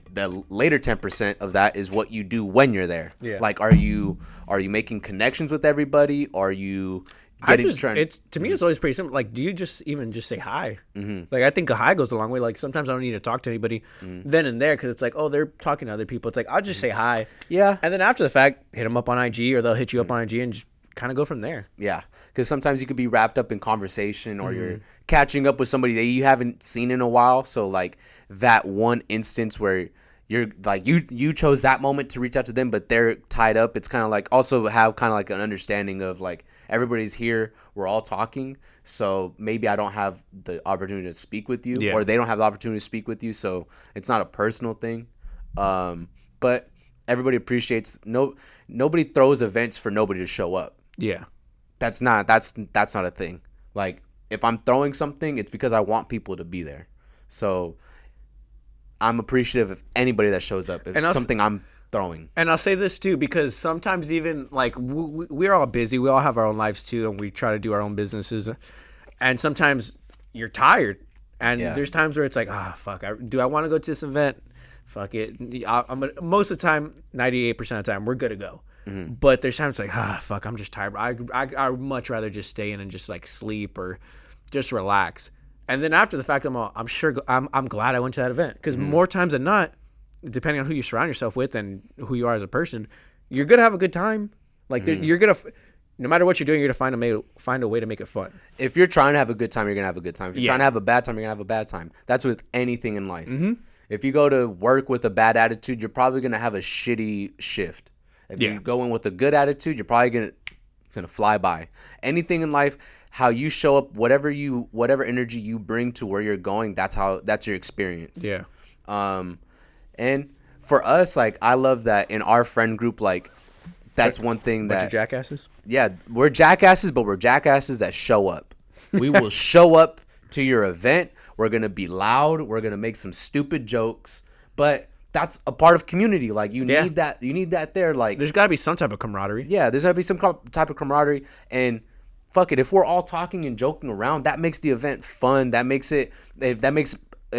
later 10% of that is what you do when you're there. Yeah. Like, are you making connections with everybody? Are you to me, it's always pretty simple. Like, do you just say hi? Like, I think a hi goes a long way. Like, sometimes I don't need to talk to anybody then and there because it's like, oh, they're talking to other people. It's like, I'll just say hi. Yeah. And then after the fact, hit them up on IG, or they'll hit you up on IG and just kind of go from there. Yeah. Because sometimes you could be wrapped up in conversation, or you're catching up with somebody that you haven't seen in a while. So, like, that one instance where you're like, you chose that moment to reach out to them, but they're tied up. It's kind of like also have kind of like an understanding of like, everybody's here, we're all talking, so maybe I don't have the opportunity to speak with you, or they don't have the opportunity to speak with you, so it's not a personal thing. But everybody appreciates, nobody throws events for nobody to show up. Yeah. That's not a thing. Like, if I'm throwing something, it's because I want people to be there. So I'm appreciative of anybody that shows up. If it's something I'm throwing. And I'll say this too, because sometimes even like we're all busy, we all have our own lives too, and we try to do our own businesses, and sometimes you're tired, and there's times where it's like, fuck, do I want to go to this event? Fuck it. Most of the time, 98% of the time, we're good to go. But there's times like, fuck, I'm just tired. I would much rather just stay in and just like sleep or just relax. And then after the fact, I'm glad I went to that event, because more times than not, depending on who you surround yourself with and who you are as a person, you're gonna have a good time. Like you're gonna, no matter what you're doing, you're gonna find a way to make it fun. If you're trying to have a good time, you're gonna have a good time. If you're trying to have a bad time, you're gonna have a bad time. That's with anything in life. If you go to work with a bad attitude, you're probably gonna have a shitty shift. If you go in with a good attitude, you're probably it's gonna fly by. Anything in life, how you show up, whatever energy you bring to where you're going, that's your experience. Yeah. And for us, like, I love that in our friend group, like, that's one thing that... Bunch of jackasses? Yeah, we're jackasses, but we're jackasses that show up. We will show up to your event. We're going to be loud. We're going to make some stupid jokes. But that's a part of community. Like, you need that. You need that there. Like, there's got to be some type of camaraderie. Yeah, there's got to be some type of camaraderie. And fuck it, if we're all talking and joking around, that makes the event fun. That makes it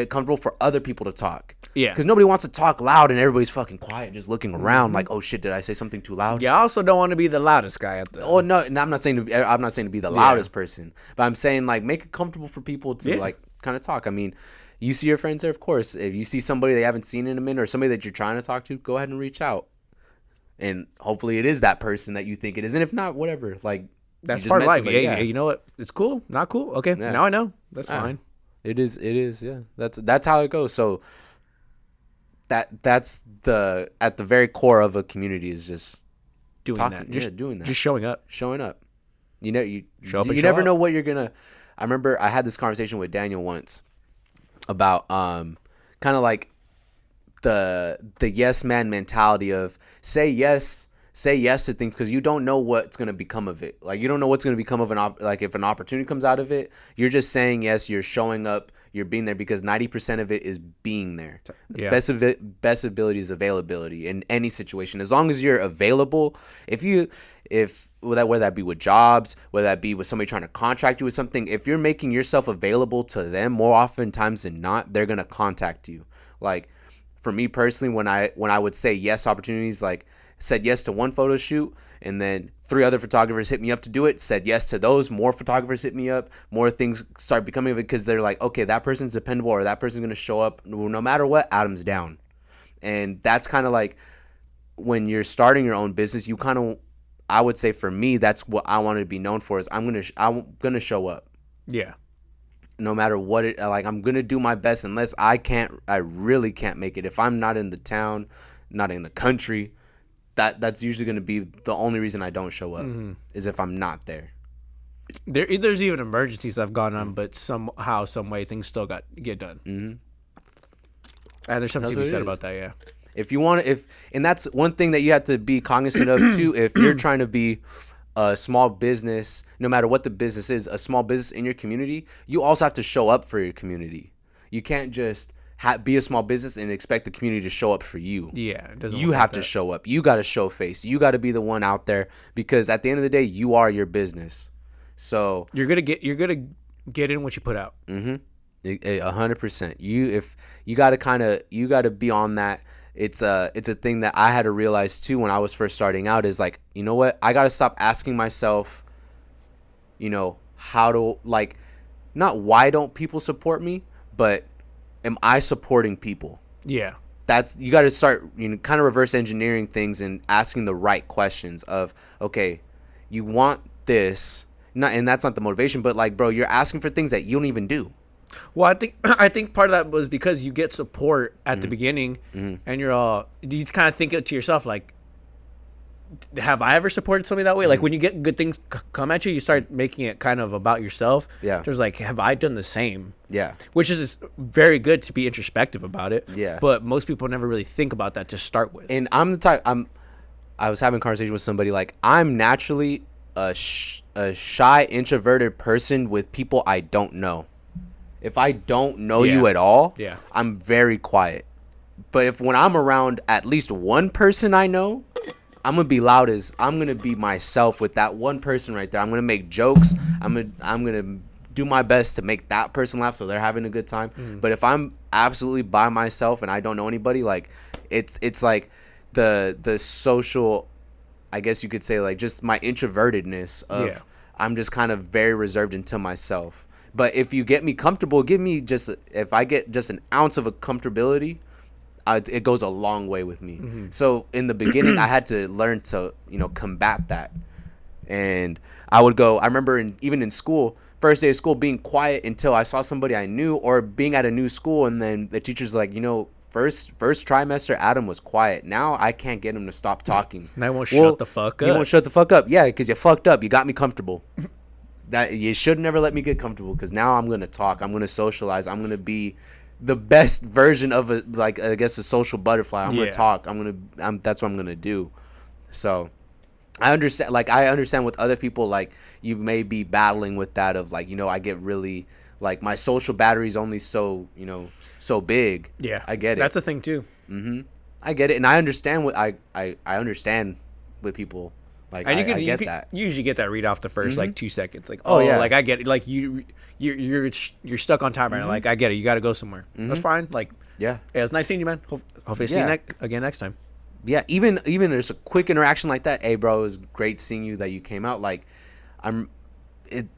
comfortable for other people to talk. Yeah. Because nobody wants to talk loud and everybody's fucking quiet, just looking around like, oh shit, did I say something too loud? Yeah, I also don't want to be the loudest guy at the... Oh, no, I'm not saying to be the loudest person. But I'm saying, like, make it comfortable for people to, like, kind of talk. I mean, you see your friends there, of course. If you see somebody they haven't seen in a minute, or somebody that you're trying to talk to, go ahead and reach out. And hopefully it is that person that you think it is. And if not, whatever. Like, that's part of life. Yeah, you know what? It's cool. Not cool. Okay, now I know. That's fine. It is, yeah. That's how it goes. So that's at the very core of a community is just doing that. Just showing up. You know, you never know what you're gonna. I remember I had this conversation with Daniel once about kind of like the yes man mentality of say yes say yes to things because you don't know what's going to become of it. Like, you don't know what's going to become of like if an opportunity comes out of it, you're just saying yes, you're showing up, you're being there, because 90% of it is being there. Yeah. Best ability is availability in any situation. As long as you're available, whether that be with jobs, whether that be with somebody trying to contract you with something, if you're making yourself available to them, more often times than not, they're going to contact you. Like, for me personally, when I would say yes to opportunities, like said yes to one photo shoot, and then 3 other photographers hit me up to do it, said yes to those, more photographers hit me up, more things start becoming of it, because they're like, okay, that person's dependable, or that person's going to show up no matter what, Adam's down. And that's kind of like when you're starting your own business, you kind of, I would say for me, that's what I want to be known for, is I'm gonna show up. Yeah. No matter what it, like, I'm gonna do my best, unless I really can't make it. If I'm not in the town, not in the country, that's usually gonna be the only reason I don't show up, is if I'm not there. There's even emergencies I've gone on, but somehow, some way, things still get done. And there's something to be said about that. Yeah. If you want to, and that's one thing that you have to be cognizant of too. If you're trying to be a small business, no matter what the business is, a small business in your community, you also have to show up for your community. You can't just be a small business and expect the community to show up for you. Yeah, it doesn't. You have to show up. You got to show face. You got to be the one out there, because at the end of the day, you are your business. So you're gonna get in what you put out. 100%. You got to be on that. It's a thing that I had to realize too when I was first starting out, is like, you know what? I got to stop asking myself, how to, like, not why don't people support me, but am I supporting people? Yeah. You got to start, kind of reverse engineering things and asking the right questions of, okay, you want this, and that's not the motivation, but like, bro, you're asking for things that you don't even do. Well, I think part of that was because you get support at the beginning, and you kind of think it to yourself, like, have I ever supported somebody that way? Like, when you get good things come at you start making it kind of about yourself. Yeah. There's like, have I done the same? Yeah. Which is very good to be introspective about it. Yeah. But most people never really think about that to start with. And I'm the type, I was having a conversation with somebody, like, I'm naturally a shy, introverted person with people I don't know. If I don't know you at all, I'm very quiet. But when I'm around at least one person I know, I'm gonna be loud as I'm gonna be myself with that one person right there. I'm gonna make jokes. I'm gonna do my best to make that person laugh so they're having a good time. But if I'm absolutely by myself and I don't know anybody, like, it's like the social, I guess you could say, like, just my introvertedness of I'm just kind of very reserved into myself. But if you get me comfortable, if I get just an ounce of a comfortability, it goes a long way with me. So in the beginning, I had to learn to, combat that. And I remember even in school, first day of school, being quiet until I saw somebody I knew, or being at a new school, and then the teacher's like, first trimester, Adam was quiet. Now I can't get him to stop talking. And I won't shut the fuck up. You won't shut the fuck up. Yeah, because you fucked up. You got me comfortable. That you should never let me get comfortable, because now I'm gonna talk. I'm gonna socialize. I'm gonna be the best version of a social butterfly. I'm gonna talk. That's what I'm gonna do. So I understand with other people, like, you may be battling with that of, like, I get really, like, my social battery's only so big. Yeah, I get it. That's the thing too. I get it, and I understand I understand with people. Like, and you usually get that read off the first like 2 seconds. Like, like, I get it. Like, you're stuck on time right now. Like, I get it. You got to go somewhere. That's fine. Like, yeah, it's nice seeing you, man. Hopefully see you again next time. Yeah, even there's a quick interaction like that. Hey, bro, it was great seeing you that you came out. Like,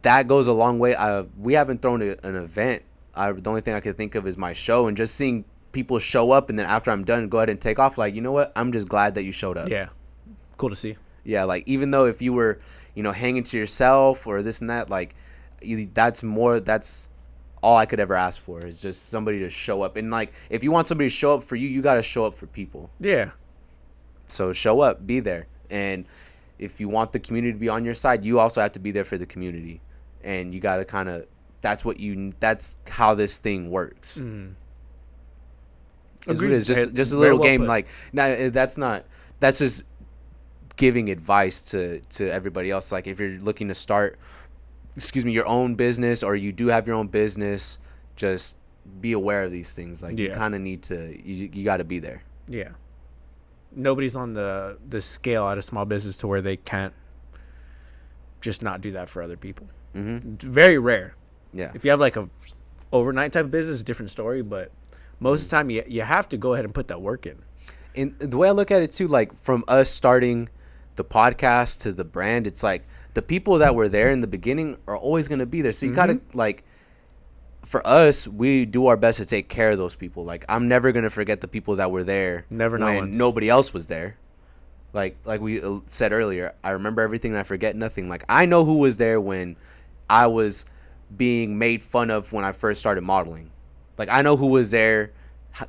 that goes a long way. We haven't thrown an event. The only thing I could think of is my show, and just seeing people show up, and then after I'm done, go ahead and take off. Like, you know what? I'm just glad that you showed up. Yeah, cool to see. Yeah, like, even though if you were, hanging to yourself or this and that, like, that's all I could ever ask for, is just somebody to show up. And, like, if you want somebody to show up for you, you got to show up for people. Yeah. So show up, be there. And if you want the community to be on your side, you also have to be there for the community. And you got to that's how this thing works. It's just a little game. Like, that's just giving advice to everybody else. Like if you're looking to start, your own business, or you do have your own business, just be aware of these things. Like you kind of need to, you got to be there. Yeah. Nobody's on the scale at a small business to where they can't just not do that for other people. It's very rare. Yeah. If you have like a overnight type of business, a different story, but most of the time you have to go ahead and put that work in. And the way I look at it too, like from us starting the podcast to the brand, it's like the people that were there in the beginning are always going to be there. So you gotta, like, for us, we do our best to take care of those people. Like, I'm never going to forget the people that were there when nobody else was there. Like we said earlier, I remember everything and I forget nothing. Like, I know who was there when I was being made fun of when I first started modeling. Like, I know who was there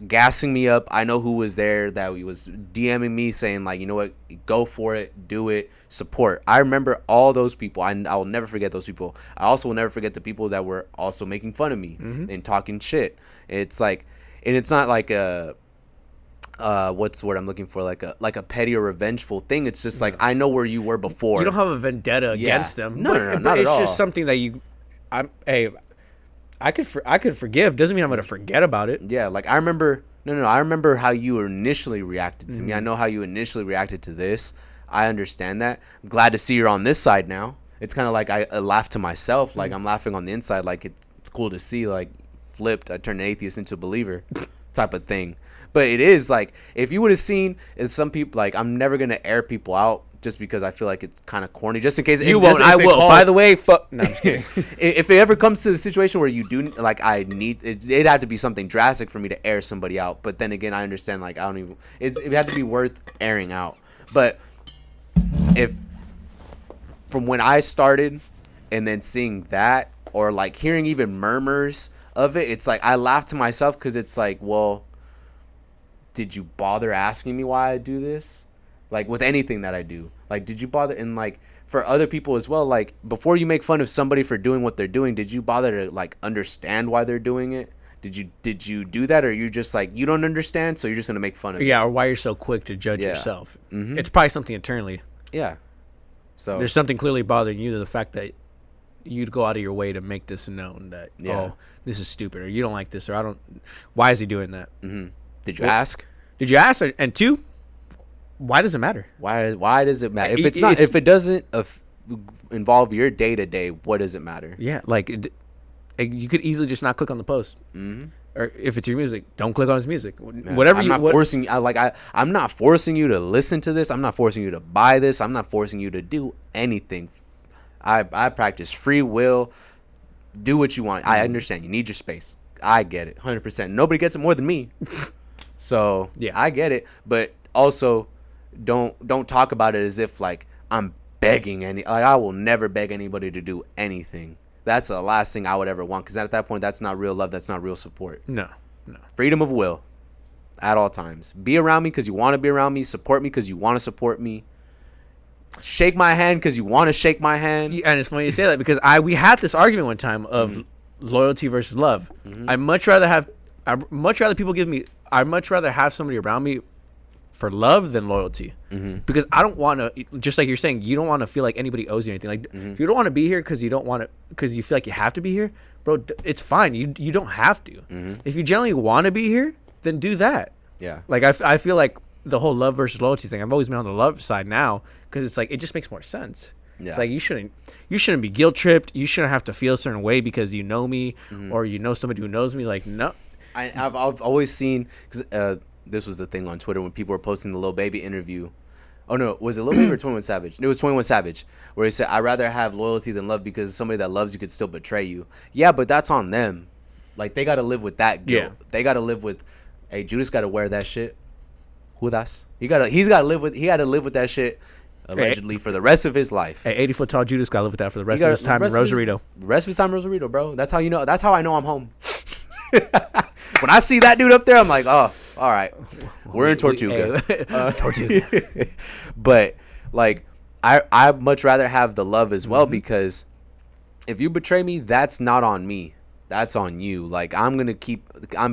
gassing me up. I know who was there that was DMing me saying, like, you know what, go for it, do it, support. I remember all those people. I will never forget those people. I also will never forget the people that were also making fun of me and talking shit. It's like, and it's not like a what's the word I'm looking for, like a petty or revengeful thing. It's just like, I know where you were before. You don't have a vendetta against them. No, not it's at all. just something that I could forgive. Doesn't mean I'm gonna forget about it. Yeah, like I remember. I remember how you initially reacted to me. I know how you initially reacted to this. I understand that. I'm glad to see you're on this side now. It's kind of like I laugh to myself. Like I'm laughing on the inside. Like it's cool to see. Like flipped. I turned an atheist into a believer, type of thing. But it is like, if you would have seen, some people, like, I'm never gonna air people out just because I feel like it's kind of corny. Just in case you won't, I will. By the way, fuck. No, I'm just kidding. If it ever comes to the situation where you do, like, I need it'd have to be something drastic for me to air somebody out. But then again, I understand, like, I don't even. It had to be worth airing out. But if from when I started, and then seeing that, or like hearing even murmurs of it, it's like I laugh to myself because it's like, well, did you bother asking me why I do this? Like with anything that I do, like, did you bother? And like for other people as well, like before you make fun of somebody for doing what they're doing, did you bother to like understand why they're doing it? Did you do that, or you just like, you don't understand, so you're just gonna make fun of it? Yeah, or why you're so quick to judge yourself? It's probably something internally. Yeah. So there's something clearly bothering you, to the fact that you'd go out of your way to make this known that oh, this is stupid, or you don't like this, or I don't. Why is he doing that? Did you ask? Did you ask? And two, why does it matter? Why does it matter? If it doesn't involve your day to day, what does it matter? Yeah, like you could easily just not click on the post, or if it's your music, don't click on his music. Whatever. I'm not forcing. I'm not forcing you to listen to this. I'm not forcing you to buy this. I'm not forcing you to do anything. I practice free will. Do what you want. I understand. You need your space. I get it, 100%. Nobody gets it more than me. So yeah, I get it, but also don't talk about it as if like I'm begging I will never beg anybody to do anything. That's the last thing I would ever want, because at that point, that's not real love. That's not real support. No. Freedom of will at all times. Be around me because you want to be around me. Support me because you want to support me. Shake my hand because you want to shake my hand. And it's funny you say that, because we had this argument one time of loyalty versus love. I'd much rather have somebody around me for love than loyalty, because I don't want to, just like you're saying, you don't want to feel like anybody owes you anything. Like if you don't want to be here because you feel like you have to be here, bro, it's fine. You don't have to. If you generally want to be here, then do that. Yeah. Like I feel like the whole love versus loyalty thing, I've always been on the love side now, because it's like, it just makes more sense. Yeah. It's like you shouldn't be guilt tripped. You shouldn't have to feel a certain way because you know me or you know somebody who knows me. Like, no. I've always seen, because this was the thing on Twitter when people were posting the Lil Baby interview. Oh no, was it Lil Baby or 21 Savage? It was 21 Savage, where he said, "I'd rather have loyalty than love, because somebody that loves you could still betray you." Yeah, but that's on them. Like, they got to live with that guilt. Yeah. They got to live with, hey, Judas got to wear that shit. Judas. He got to live with that shit. Allegedly, for the rest of his life. Hey, 80-foot tall Judas got to live with that for the rest of his time in Rosarito. The rest of his time in Rosarito, bro. That's how you know. That's how I know I'm home. When I see that dude up there, I'm like, oh, all right, we're in Tortuga. Tortuga. But like, I'd much rather have the love as well, because if you betray me, that's not on me. that's on you. Like, I'm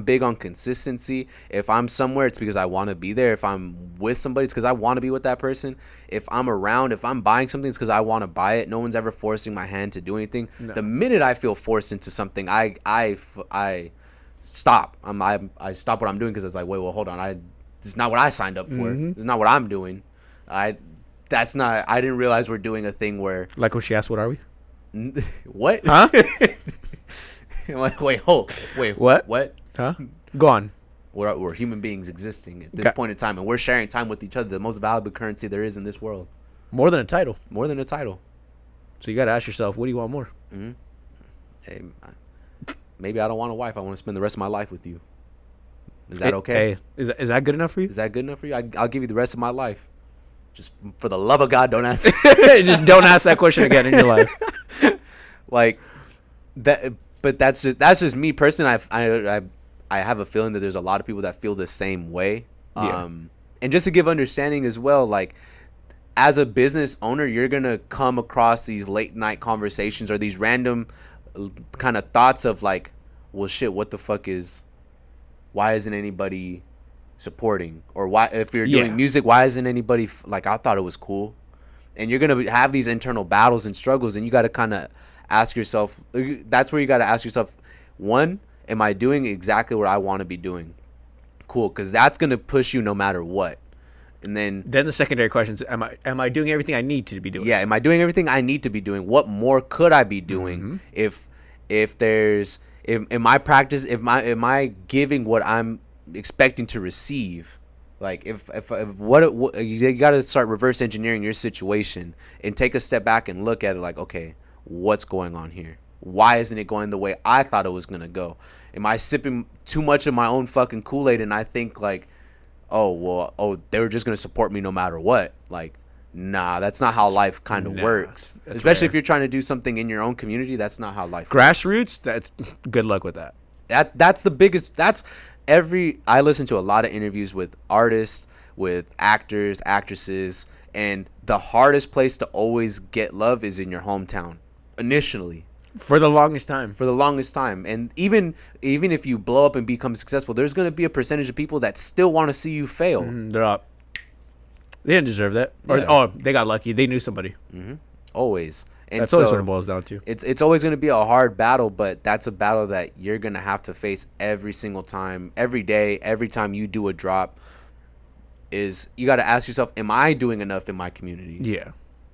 big on consistency. If I'm somewhere, it's because I want to be there. If I'm with somebody, it's because I want to be with that person. If I'm around, if I'm buying something, it's because I want to buy it. No one's ever forcing my hand to do anything. No. The minute I feel forced into something, I stop. I stop what I'm doing, because it's like, wait, well, hold on. This is not what I signed up for. Mm-hmm. This is not what I'm doing. I didn't realize we're doing a thing where, like when she asked, what are we? What? Huh? Wait, what? Huh? Go on. We're human beings existing at this point in time, and we're sharing time with each other, the most valuable currency there is in this world. More than a title. So you got to ask yourself, what do you want more? Mm-hmm. Hey, maybe I don't want a wife. I want to spend the rest of my life with you. Is that okay? Hey, is that good enough for you? Is that good enough for you? I'll give you the rest of my life. Just for the love of God, don't ask. Just don't ask that question again in your life. Like that, but that's just me personally. I have a feeling that there's a lot of people that feel the same way. Yeah. And just to give understanding as well, like, as a business owner, you're gonna come across these late night conversations or these random kind of thoughts of like, well, shit, what the fuck why isn't anybody supporting? Or why, if you're doing music, why isn't anybody like, I thought it was cool. And you're gonna have these internal battles and struggles, and you got to kind of ask yourself, that's where you got to ask yourself, one, am I doing exactly what I want to be doing? Cool, because that's gonna push you no matter what. And then the secondary questions, am I doing everything I need to be doing? Yeah, am I doing everything I need to be doing? What more could I be doing? Mm-hmm. Am I giving what I'm expecting to receive? Like, if what you got to start reverse engineering your situation and take a step back and look at it like, okay, what's going on here? Why isn't it going the way I thought it was gonna go? Am I sipping too much of my own fucking Kool-Aid, and I think like, they were just gonna support me no matter what? Like, nah, that's not how life kind of works. Especially if you're trying to do something in your own community, that's not how life grassroots. That's good luck with that. That's the biggest. I listen to a lot of interviews with artists, with actors, actresses, and the hardest place to always get love is in your hometown initially. For the longest time. And even if you blow up and become successful, there's going to be a percentage of people that still want to see you fail. They're up. They didn't deserve that. Or they got lucky. They knew somebody. Mm-hmm. Always. And that's always what it boils down to. It's always going to be a hard battle, but that's a battle that you're going to have to face every single time, every day, every time you do a drop. Is you got to ask yourself, am I doing enough in my community? Yeah.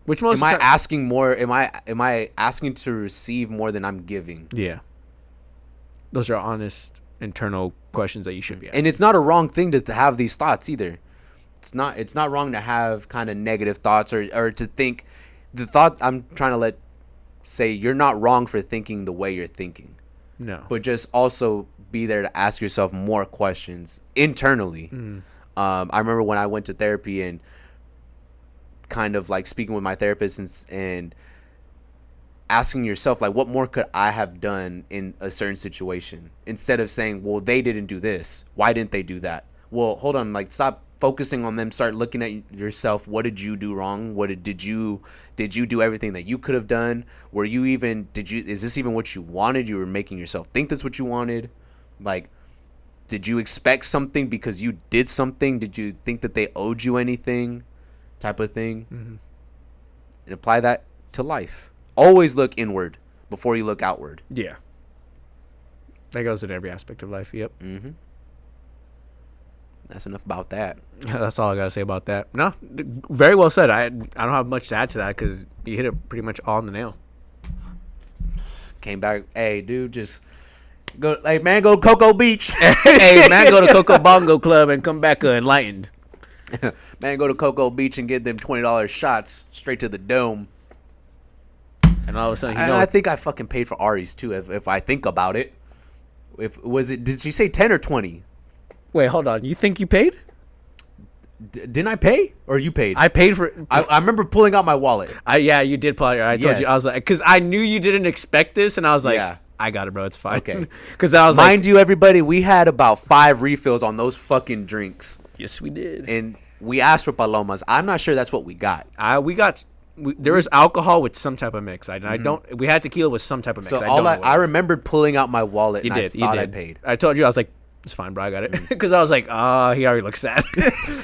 Am I asking more? Am I asking to receive more than I'm giving? Yeah. Those are honest internal questions that you should be asking. And it's not a wrong thing to have these thoughts either. It's not wrong to have kind of negative thoughts or to think the thought. I'm trying to say you're not wrong for thinking the way you're thinking. No. But just also be there to ask yourself more questions internally. Mm. I remember when I went to therapy and kind of like speaking with my therapist and asking yourself, like, what more could I have done in a certain situation, instead of saying, well, they didn't do this, why didn't they do that? Well, hold on, like, stop focusing on them, start looking at yourself. What did you do wrong? Did you do everything that you could have done? Is this even what you wanted? You were making yourself think that's what you wanted. Like, did you expect something because you did something? Did you think that they owed you anything? Type of thing. Mm-hmm. And apply that to life. Always look inward before you look outward. Yeah. That goes in every aspect of life. Yep. Mm-hmm. That's enough about that. That's all I gotta say about that. No, very well said. I don't have much to add to that because you hit it pretty much all on the nail. Came back, hey dude, just go. Hey man, go to Cocoa Beach. Hey man, go to Cocoa Bongo Club and come back enlightened. Man, go to Cocoa Beach and get them $20 shots straight to the dome. And all of a sudden, I think I fucking paid for Ari's too. If I think about it, did she say 10 or 20? Wait, hold on. You think you paid? Didn't I pay or you paid? I paid for. I remember pulling out my wallet. Yeah, you did pull out. I told you. I was like, because I knew you didn't expect this, and I was like, yeah. I got it, bro. It's fine. Okay. Because I was mind you, everybody, we had about 5 refills on those fucking drinks. Yes, we did. And we asked for palomas. I'm not sure that's what we got. We got there was alcohol with some type of mix. We had tequila with some type of mix. So I remembered pulling out my wallet. You and did. I thought I paid. I told you, I was like, it's fine, bro. I got it. Because I was like, he already looks sad.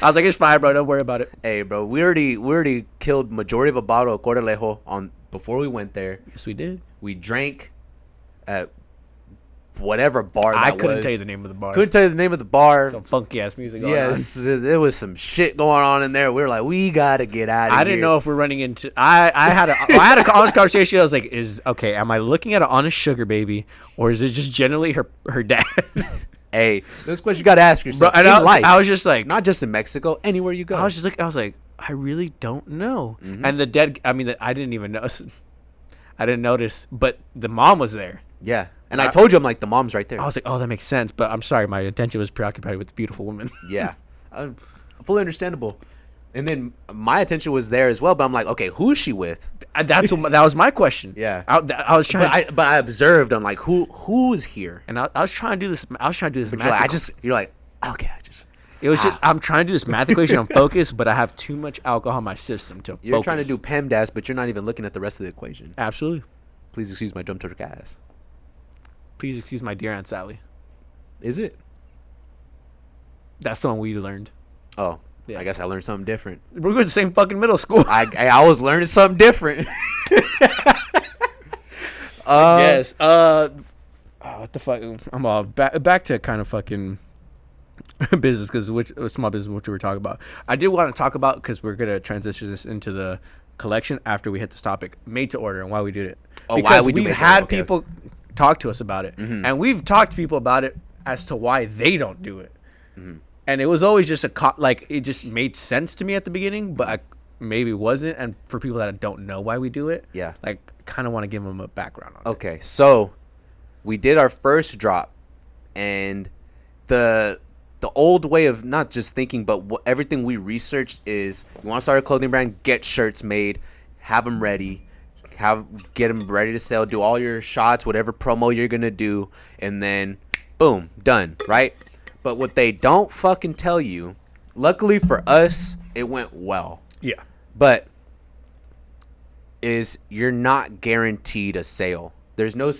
I was like, it's fine, bro. Don't worry about it. Hey, bro, we already killed majority of a bottle of Corralejo before we went there. Yes, we did. We drank at whatever bar that was. I couldn't tell you the name of the bar. Couldn't tell you the name of the bar. Some funky ass music going on. Yes, there was some shit going on in there. We were like, we gotta get out of here. I didn't know if we're running into. I had a honest conversation. I was like, am I looking at an honest sugar baby, or is it just generally her dad? Hey, this question you gotta ask yourself. Bro, and life, I was just like, not just in Mexico, anywhere you go. I was like, I really don't know. And the dead. I mean, I didn't even know. I didn't notice, but the mom was there. Yeah. And I told you, I'm like, the mom's right there. I was like, oh, that makes sense. But I'm sorry, my attention was preoccupied with the beautiful woman. Yeah. Fully understandable. And then my attention was there as well. But I'm like, okay, who is she with? That was my question. Yeah. I was trying. But I observed. I'm like, who's here? And I was trying to do this. But you're like, okay, It was just, I'm trying to do this math equation. I'm focused, but I have too much alcohol in my system to You're trying to do PEMDAS, but you're not even looking at the rest of the equation. Absolutely. Please excuse my jump to the gas. Please excuse my dear Aunt Sally. Is it? That's the one we learned. Oh, yeah. I guess I learned something different. We're going to the same fucking middle school. I was learning something different. Yes. What the fuck? I'm all back to kind of fucking business, because small business, which we were talking about. I did want to talk about, because we're going to transition this into the collection after we hit this topic, made to order and why we did it. Oh, because why we we've had people talk to us about it, and we've talked to people about it as to why they don't do it. And it was always just it just made sense to me at the beginning, but maybe wasn't. And for people that don't know why we do it, kind of want to give them a background on it. Okay, so we did our first drop, and the old way of not just thinking, but everything we researched is, you want to start a clothing brand, get shirts made, have them ready, get them ready to sell, do all your shots, whatever promo you're gonna do, and then boom, done, right? But what they don't fucking tell you, luckily for us, it went well. Yeah. But is you're not guaranteed a sale. There's no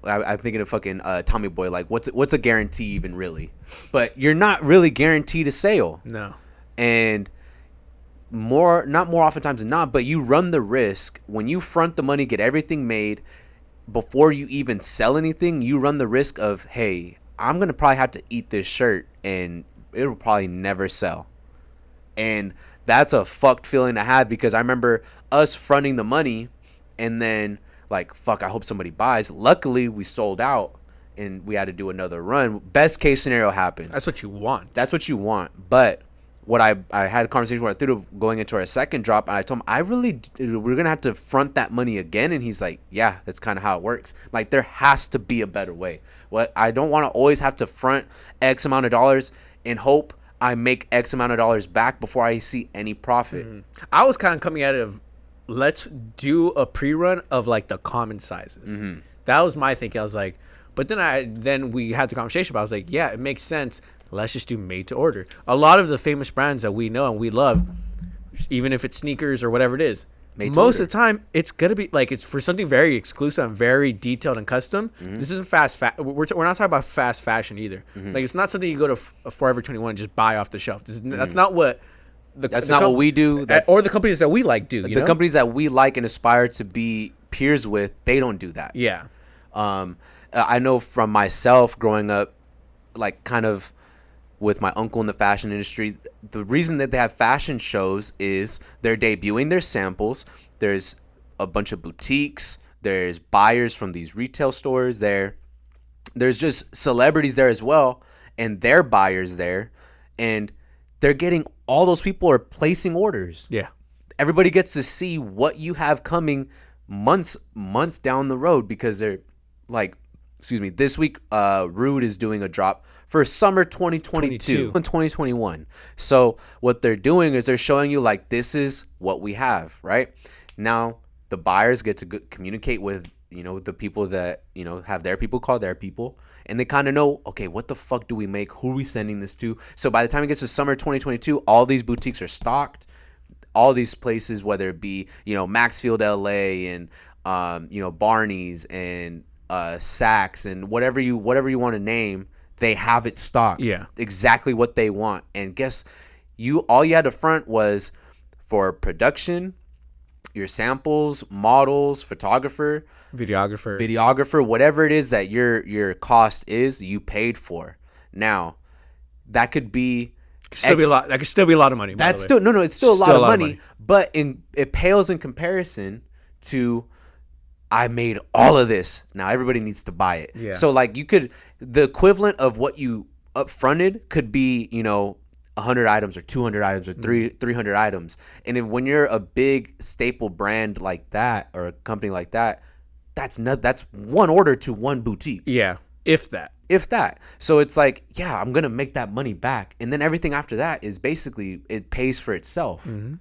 I'm thinking of fucking Tommy Boy. Like, what's a guarantee even really? But you're not really guaranteed a sale. No. And not more oftentimes than not, but you run the risk when you front the money, get everything made before you even sell anything. You run the risk of, hey, I'm gonna probably have to eat this shirt and it'll probably never sell. And that's a fucked feeling to have, because I remember us fronting the money and then like, fuck, I hope somebody buys. Luckily, we sold out and we had to do another run. Best case scenario happened. That's what you want. But what I had a conversation with Arturo going into our second drop, and I told him, we're going to have to front that money again. And he's like, yeah, that's kind of how it works. Like, there has to be a better way. I don't want to always have to front X amount of dollars and hope I make X amount of dollars back before I see any profit. I was kind of coming at it of, let's do a pre-run of like the common sizes. That was my thinking. I was like, but then we had the conversation about, I was like, yeah, it makes sense. Let's just do made to order. A lot of the famous brands that we know and we love, even if it's sneakers or whatever it is, most of the time it's gonna be like, it's for something very exclusive and very detailed and custom. This isn't we're not talking about fast fashion either. Like, it's not something you go to Forever 21 and just buy off the shelf. That's not what that's not what we do. Or the companies that we like do. The companies that we like and aspire to be peers with, they don't do that. Yeah. I know from myself growing up, like, kind of with my uncle in the fashion industry, the reason that they have fashion shows is they're debuting their samples. There's a bunch of boutiques. There's buyers from these retail stores there. There's just celebrities there as well, and they're buyers there. And they're getting, all those people are placing orders. Yeah. Everybody gets to see what you have coming months down the road, because they're like, this week Rude is doing a drop for summer 2022 and 2021. So what they're doing is they're showing you, like, this is what we have right now. The buyers get to communicate with, the people that, have their people call their people, and they kind of know, okay, what the fuck do we make? Who are we sending this to? So by the time it gets to summer 2022, all these boutiques are stocked. all these places, whether it be, Maxfield, LA, and Barney's and Saks and whatever you want to name, they have it stocked. Yeah. Exactly what they want. And guess all you had to front was for production, your samples, models, photographer, videographer, whatever it is that your cost is, you paid for. Now, that could be that could still be a lot of money. That's still it's still a lot of money, but it pales in comparison to I made all of this. Now everybody needs to buy it. Yeah. So like the equivalent of what you upfronted could be, 100 items or 200 items or 300 items. And when you're a big staple brand like that or a company like that, that's one order to one boutique. Yeah. If that. So it's like, yeah, I'm going to make that money back. And then everything after that is basically, it pays for itself. Mm-hmm.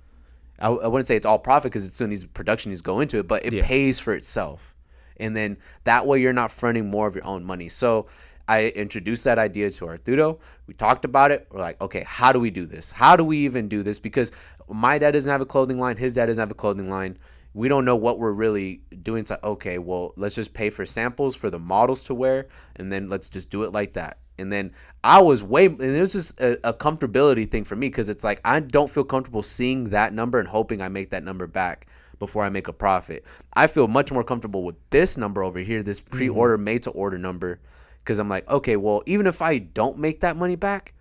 I wouldn't say it's all profit because it still needs production needs to go into it, but it pays for itself. And then that way you're not fronting more of your own money. So I introduced that idea to Arturo. We talked about it. We're like, okay, how do we do this? How do we even do this? Because my dad doesn't have a clothing line. His dad doesn't have a clothing line. We don't know what we're really doing. So, okay, well, let's just pay for samples for the models to wear, and then let's just do it like that. And then and it was just a comfortability thing for me because it's like I don't feel comfortable seeing that number and hoping I make that number back before I make a profit. I feel much more comfortable with this number over here, this pre-order, made-to-order number, because I'm like, okay, well, even if I don't make that money back,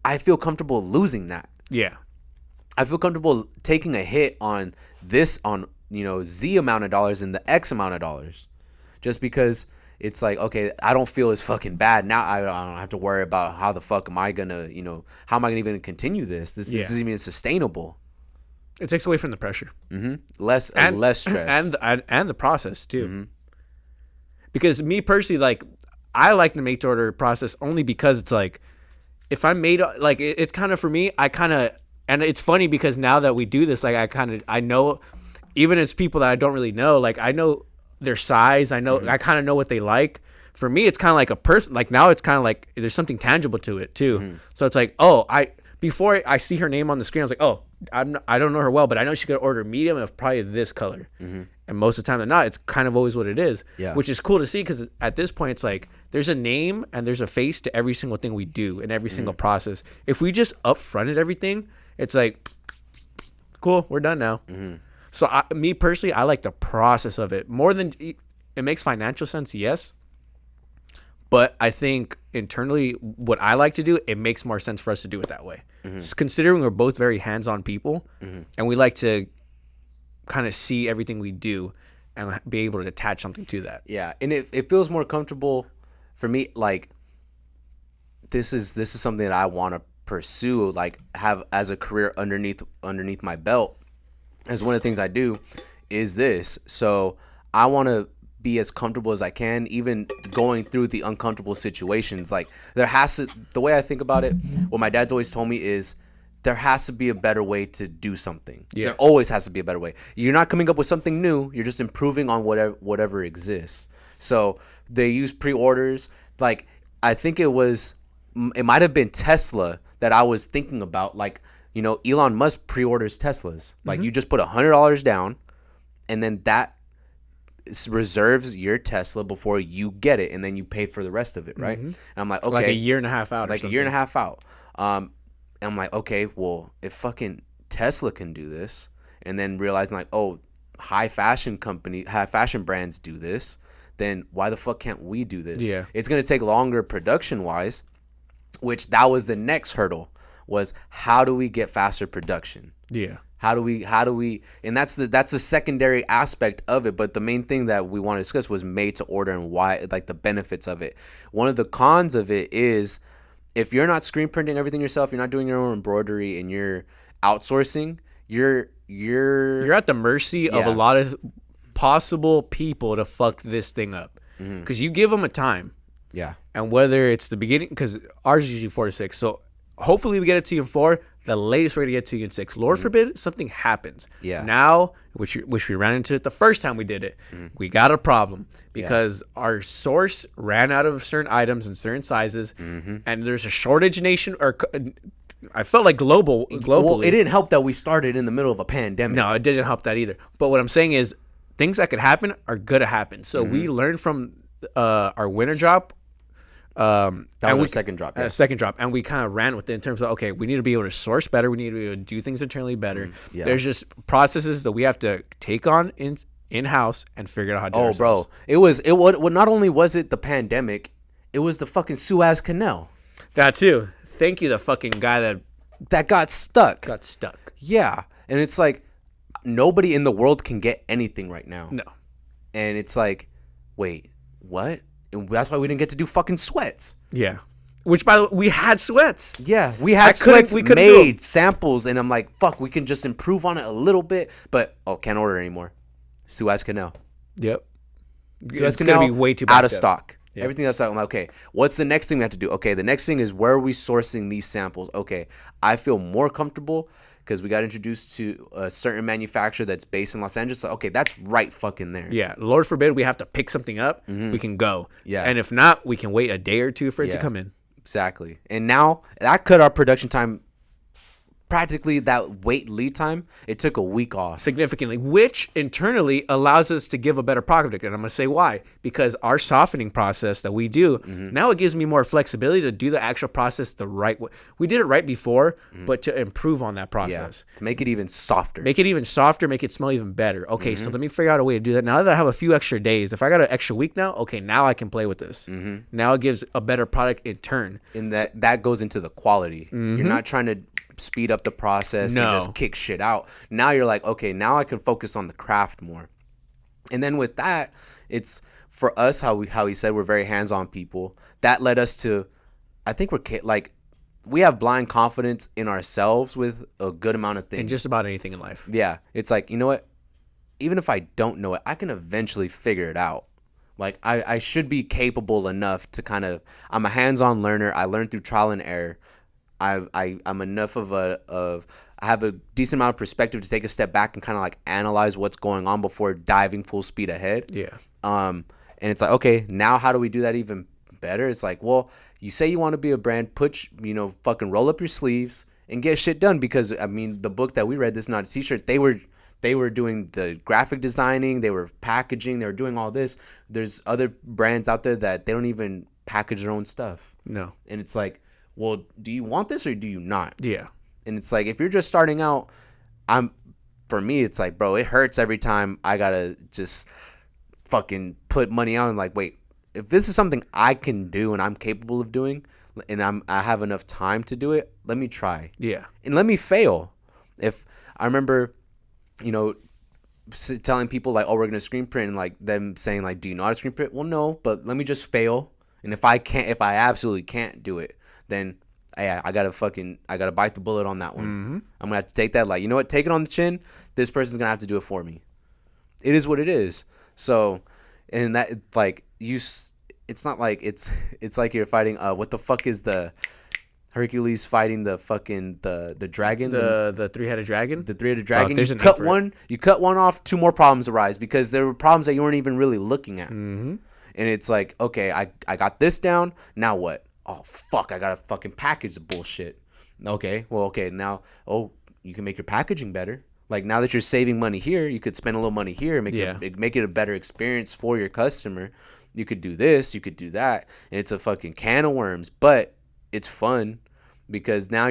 I feel comfortable losing that. Yeah. I feel comfortable taking a hit on this, on Z amount of dollars and the X amount of dollars, just because it's like, okay, I don't feel as fucking bad now. I don't have to worry about how the fuck am I gonna, how am I gonna even continue this? This isn't even sustainable. It takes away from the pressure. Mm-hmm. Less stress and the process too. Mm-hmm. Because me personally, like, I like the make to order process only because it's like, if I made like it's kind of for me, and it's funny because now that we do this, like I know, even as people that I don't really know, like I know their size, I know I kind of know what they like. For me, it's kind of like a person. Like now, it's kind of like there's something tangible to it too. Mm-hmm. So it's like, before I see her name on the screen, I was like, oh, I don't know her well, but I know she could order medium of probably this color. Mm-hmm. And most of the time than not, it's kind of always what it is. Yeah. Which is cool to see because at this point, it's like there's a name and there's a face to every single thing we do and every single process. If we just upfronted everything, it's like, cool, we're done now. Mm-hmm. So me personally, I like the process of it more than it makes financial sense. Yes. But I think internally, what I like to do, it makes more sense for us to do it that way. Mm-hmm. Considering we're both very hands-on people, and we like to kind of see everything we do and be able to attach something to that. Yeah, and it feels more comfortable for me. Like this is something that I want to pursue, like have as a career underneath my belt. As one of the things I do is this. So I want to be as comfortable as I can, even going through the uncomfortable situations. Like the way I think about it, what my dad's always told me is there has to be a better way to do something. Yeah. There always has to be a better way. You're not coming up with something new. You're just improving on whatever exists. So they use pre-orders. Like I think it might have been Tesla that I was thinking about. Like, Elon Musk pre-orders Teslas. Like you just put $100 down, and then that reserves your Tesla before you get it, and then you pay for the rest of it, right? And I'm like, okay, like a year and a half out. Like a year and a half out. And I'm like, okay, well, if fucking Tesla can do this, and then realizing like, oh, high fashion brands do this, then why the fuck can't we do this? Yeah, it's gonna take longer production wise, which that was the next hurdle. Was how do we get faster production? Yeah. How do we and that's the secondary aspect of it, but the main thing that we want to discuss was made to order and why, like the benefits of it. One of the cons of it is if you're not screen printing everything yourself, you're not doing your own embroidery and you're outsourcing, you're at the mercy of a lot of possible people to fuck this thing up. Because you give them a time. Yeah. And whether it's the beginning, because ours is usually 4 to 6. So hopefully we get it to you in 4. The latest we're going to get to you in 6. Lord forbid something happens. Yeah. Now, which we ran into it the first time we did it, we got a problem because our source ran out of certain items and certain sizes, and there's a shortage I felt like globally. Well, it didn't help that we started in the middle of a pandemic. No, it didn't help that either. But what I'm saying is, things that could happen are gonna happen. So we learned from our winter drop. That was our second drop. Yeah. Second drop, and we kind of ran with it in terms of, okay, we need to be able to source better. We need to be able to do things internally better. Yeah. There's just processes that we have to take on in house and figure out how to do it ourselves. Bro, it not only was it the pandemic, it was the fucking Suez Canal. That too. Thank you, the fucking guy that got stuck. Yeah, and it's like nobody in the world can get anything right now. No, and it's like, wait, what? And that's why we didn't get to do fucking sweats. Yeah. Which, by the way, we had sweats. Yeah, we had sweats made, samples, and I'm like, fuck, we can just improve on it a little bit. But, can't order anymore. Suez Canal. Yep. Suez Canal going to be way too out of stock. Yep. Everything else, I'm like, okay, what's the next thing we have to do? Okay, the next thing is, where are we sourcing these samples? Okay, I feel more comfortable because we got introduced to a certain manufacturer that's based in Los Angeles. So, okay, that's right fucking there. Yeah, Lord forbid we have to pick something up. We can go. Yeah. And if not, we can wait a day or two for it to come in. Exactly. And now that cut our production time, practically that lead time, it took a week off. Significantly, which internally allows us to give a better product. And I'm going to say why. Because our softening process that we do, now it gives me more flexibility to do the actual process the right way. We did it right before, but to improve on that process. Yeah, to make it even softer. Make it smell even better. Okay, so let me figure out a way to do that. Now that I have a few extra days, if I got an extra week now, okay, now I can play with this. Now it gives a better product in turn. And that goes into the quality. You're not trying to speed up the process and just kick shit out. Now you're like, okay, now I can focus on the craft more. And then with that, it's for us how he said we're very hands-on people. That led us to, I think we have blind confidence in ourselves with a good amount of things. In just about anything in life. Yeah. It's like, you know what? Even if I don't know it, I can eventually figure it out. Like I should be capable enough to I'm a hands-on learner. I learn through trial and error. I'm enough I have a decent amount of perspective to take a step back and kind of like analyze what's going on before diving full speed ahead. Yeah. And it's like, okay, now how do we do that even better? It's like, well, you say you want to be a brand, fucking roll up your sleeves and get shit done. Because I mean, the book that we read, This Is Not a T-Shirt, they were doing the graphic designing, they were packaging, they were doing all this. There's other brands out there that they don't even package their own stuff. No. And it's like, well, do you want this or do you not? Yeah. And it's like, if you're just starting out, for me, it's like, bro, it hurts every time I gotta just fucking put money out and like, wait, if this is something I can do and I'm capable of doing and I have enough time to do it, let me try. Yeah. And let me fail. If I remember, telling people like, oh, we're gonna screen print, and like them saying like, do you know how to screen print? Well, no, but let me just fail. And if I absolutely can't do it, then I gotta bite the bullet on that one. I'm gonna have to take that, like, you know what, take it on the chin. This person's gonna have to do it for me. It is what it is. So, and that, like, it's not like it's like you're fighting what the fuck is the Hercules fighting the fucking the dragon, the three-headed dragon. The three-headed dragon. You cut one off, two more problems arise because there were problems that you weren't even really looking at. And it's like, okay, I got this down. Now what? Oh fuck, I gotta fucking package the bullshit. Okay, well, okay, now, you can make your packaging better. Like, now that you're saving money here, you could spend a little money here and make it a better experience for your customer. You could do this, you could do that, and it's a fucking can of worms, but it's fun because now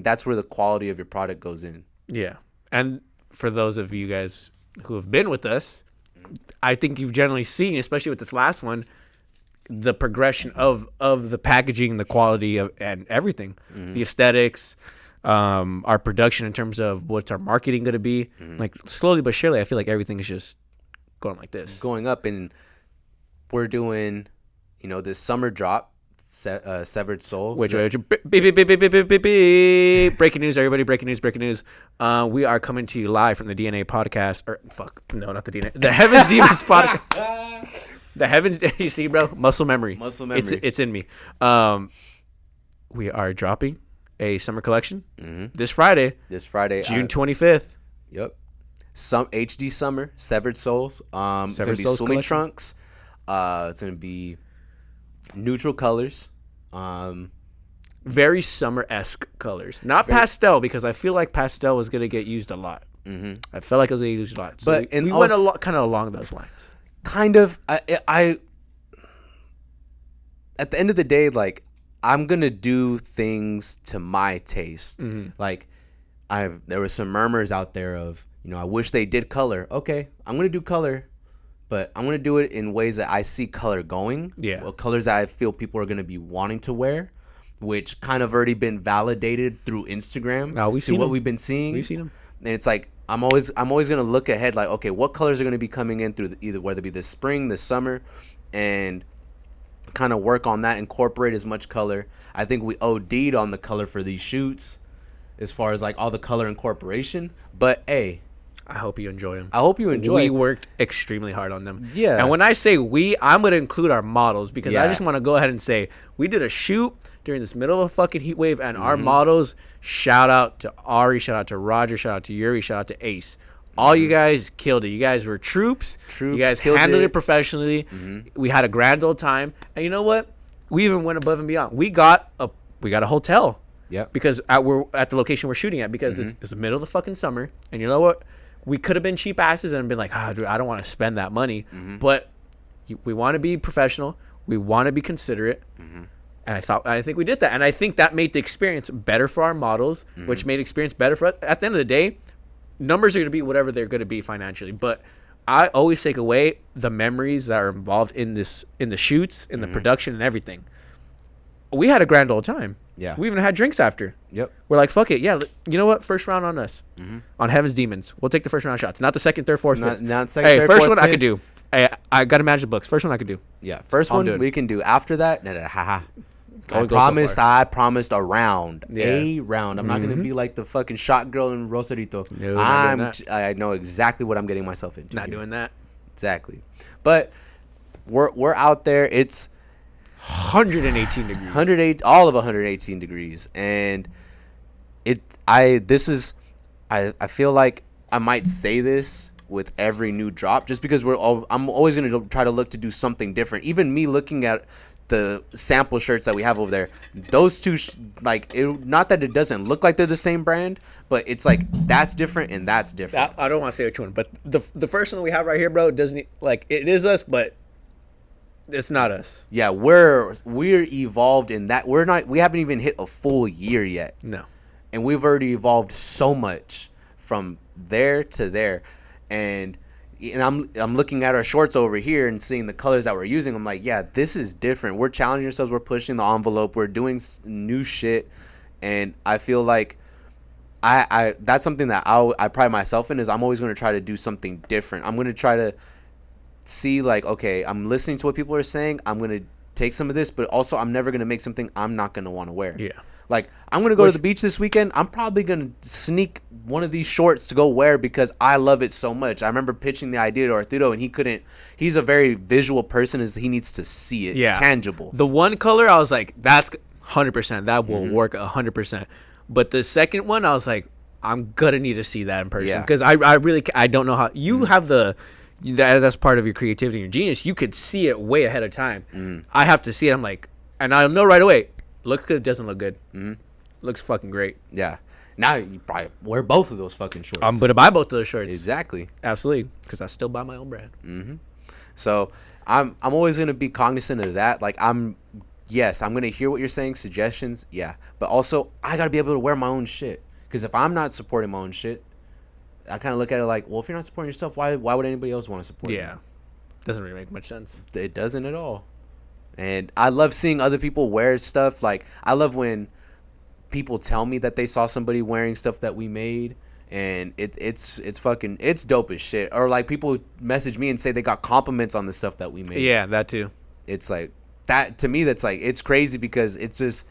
that's where the quality of your product goes in. Yeah. And for those of you guys who have been with us, I think you've generally seen, especially with this last one, the progression of the packaging, the quality of, and everything, the aesthetics, our production in terms of what's our marketing going to be. Like, slowly but surely, I feel like everything is just going like this, going up. And we're doing, this summer drop, Severed Souls. Breaking news, everybody! Breaking news! We are coming to you live from the DNA podcast, not the DNA, the Heavens Demons podcast. The Heavens, you see, bro, muscle memory. It's in me. We are dropping a summer collection this Friday, June 25th. Yep. Some HD summer, Severed Souls. It's gonna be swimming trunks. It's gonna be neutral colors. very summer-esque colors. Not pastel, because I feel like pastel was going to get used a lot. Mm-hmm. I felt like it was going to get used a lot. So but we went kind of along those lines. Kind of. I at the end of the day, like, I'm going to do things to my taste. Mm-hmm. Like, there were some murmurs out there of, I wish they did color. Okay, I'm going to do color, but I'm going to do it in ways that I see color going. Yeah. Well, colors that I feel people are going to be wanting to wear, which kind of already been validated through Instagram. We've seen what them. We've been seeing. We've seen them. And it's like, I'm always going to look ahead, like, okay, what colors are going to be coming in through either whether it be this spring, this summer, and kind of work on that, incorporate as much color. I think we OD'd on the color for these shoots as far as like all the color incorporation. But hey, I hope you enjoy them. I hope you enjoy. We worked extremely hard on them. Yeah. And when I say we, I'm going to include our models, because I just want to go ahead and say we did a shoot during this middle of a fucking heat wave, and our models, shout out to Ari, shout out to Roger, shout out to Yuri, shout out to Ace. All you guys killed it. You guys were troops. You guys handled it professionally. We had a grand old time. And you know what? We even went above and beyond. We got a hotel. Yeah. Because we're at the location we're shooting at, because it's the middle of the fucking summer. And you know what? We could have been cheap asses and been like, dude, I don't want to spend that money. But we want to be professional. We want to be considerate. And I think we did that. And I think that made the experience better for our models, which made experience better for us. At the end of the day, numbers are going to be whatever they're going to be financially, but I always take away the memories that are involved in the shoots, in the production, and everything. We had a grand old time. Yeah, we even had drinks after. Yep. We're like, fuck it, yeah. You know what? First round on us, on Heaven's Demons. We'll take the first round shots, not the second, third, fourth, fifth. Not second. Hey, third, first fourth, one fifth. I could do. I got to manage the books. First one I could do. Yeah, first one we can do. After that, haha. I promised a round. Yeah. A round. I'm not going to be like the fucking shot girl in Rosarito. No, I know exactly what I'm getting myself into. Not doing that. Exactly. But we're out there. It's 118 degrees. All of 118 degrees. And I feel like I might say this with every new drop, just because I'm always going to try to look to do something different. Even me looking at the sample shirts that we have over there, those two, not that it doesn't look like they're the same brand, but it's like that's different and that's different. I don't want to say which one, but the first one we have right here, bro, doesn't, like, it is us, but it's not us. Yeah, we're evolved in that. We haven't even hit a full year yet. No. And we've already evolved so much from there to there. And I'm looking at our shorts over here and seeing the colors that we're using. I'm like, yeah, this is different. We're challenging ourselves. We're pushing the envelope. We're doing new shit. And I feel like I that's something that I pride myself in, is I'm always going to try to do something different. I'm going to try to see, like, okay, I'm listening to what people are saying. I'm going to take some of this, but also I'm never going to make something I'm not going to want to wear. Yeah. Like, I'm going to go to the beach this weekend. I'm probably going to sneak one of these shorts to go wear because I love it so much. I remember pitching the idea to Arturo, and he's a very visual person, as he needs to see it tangible. The one color, I was like, that's 100%. That will work 100%. But the second one, I was like, I'm going to need to see that in person. Because I really, I don't know how. You have that's part of your creativity and your genius. You could see it way ahead of time. I have to see it. I'm like, and I'll know right away. Looks good, doesn't look good. Looks fucking great. Yeah. Now you probably wear both of those fucking shorts. I'm gonna buy both of those shorts. Exactly. Absolutely, because I still buy my own brand. So I'm always gonna be cognizant of that. Like, I'm gonna hear what you're saying, suggestions, but also I gotta be able to wear my own shit. Because if I'm not supporting my own shit, I kind of look at it like, well, if you're not supporting yourself, why would anybody else want to support you? Yeah, doesn't really make much sense. It doesn't at all. And I love seeing other people wear stuff. Like, I love when people tell me that they saw somebody wearing stuff that we made, and it's dope as shit. Or like, people message me and say they got compliments on the stuff that we made. Yeah, that too. It's like that to me. That's like, it's crazy, because it's just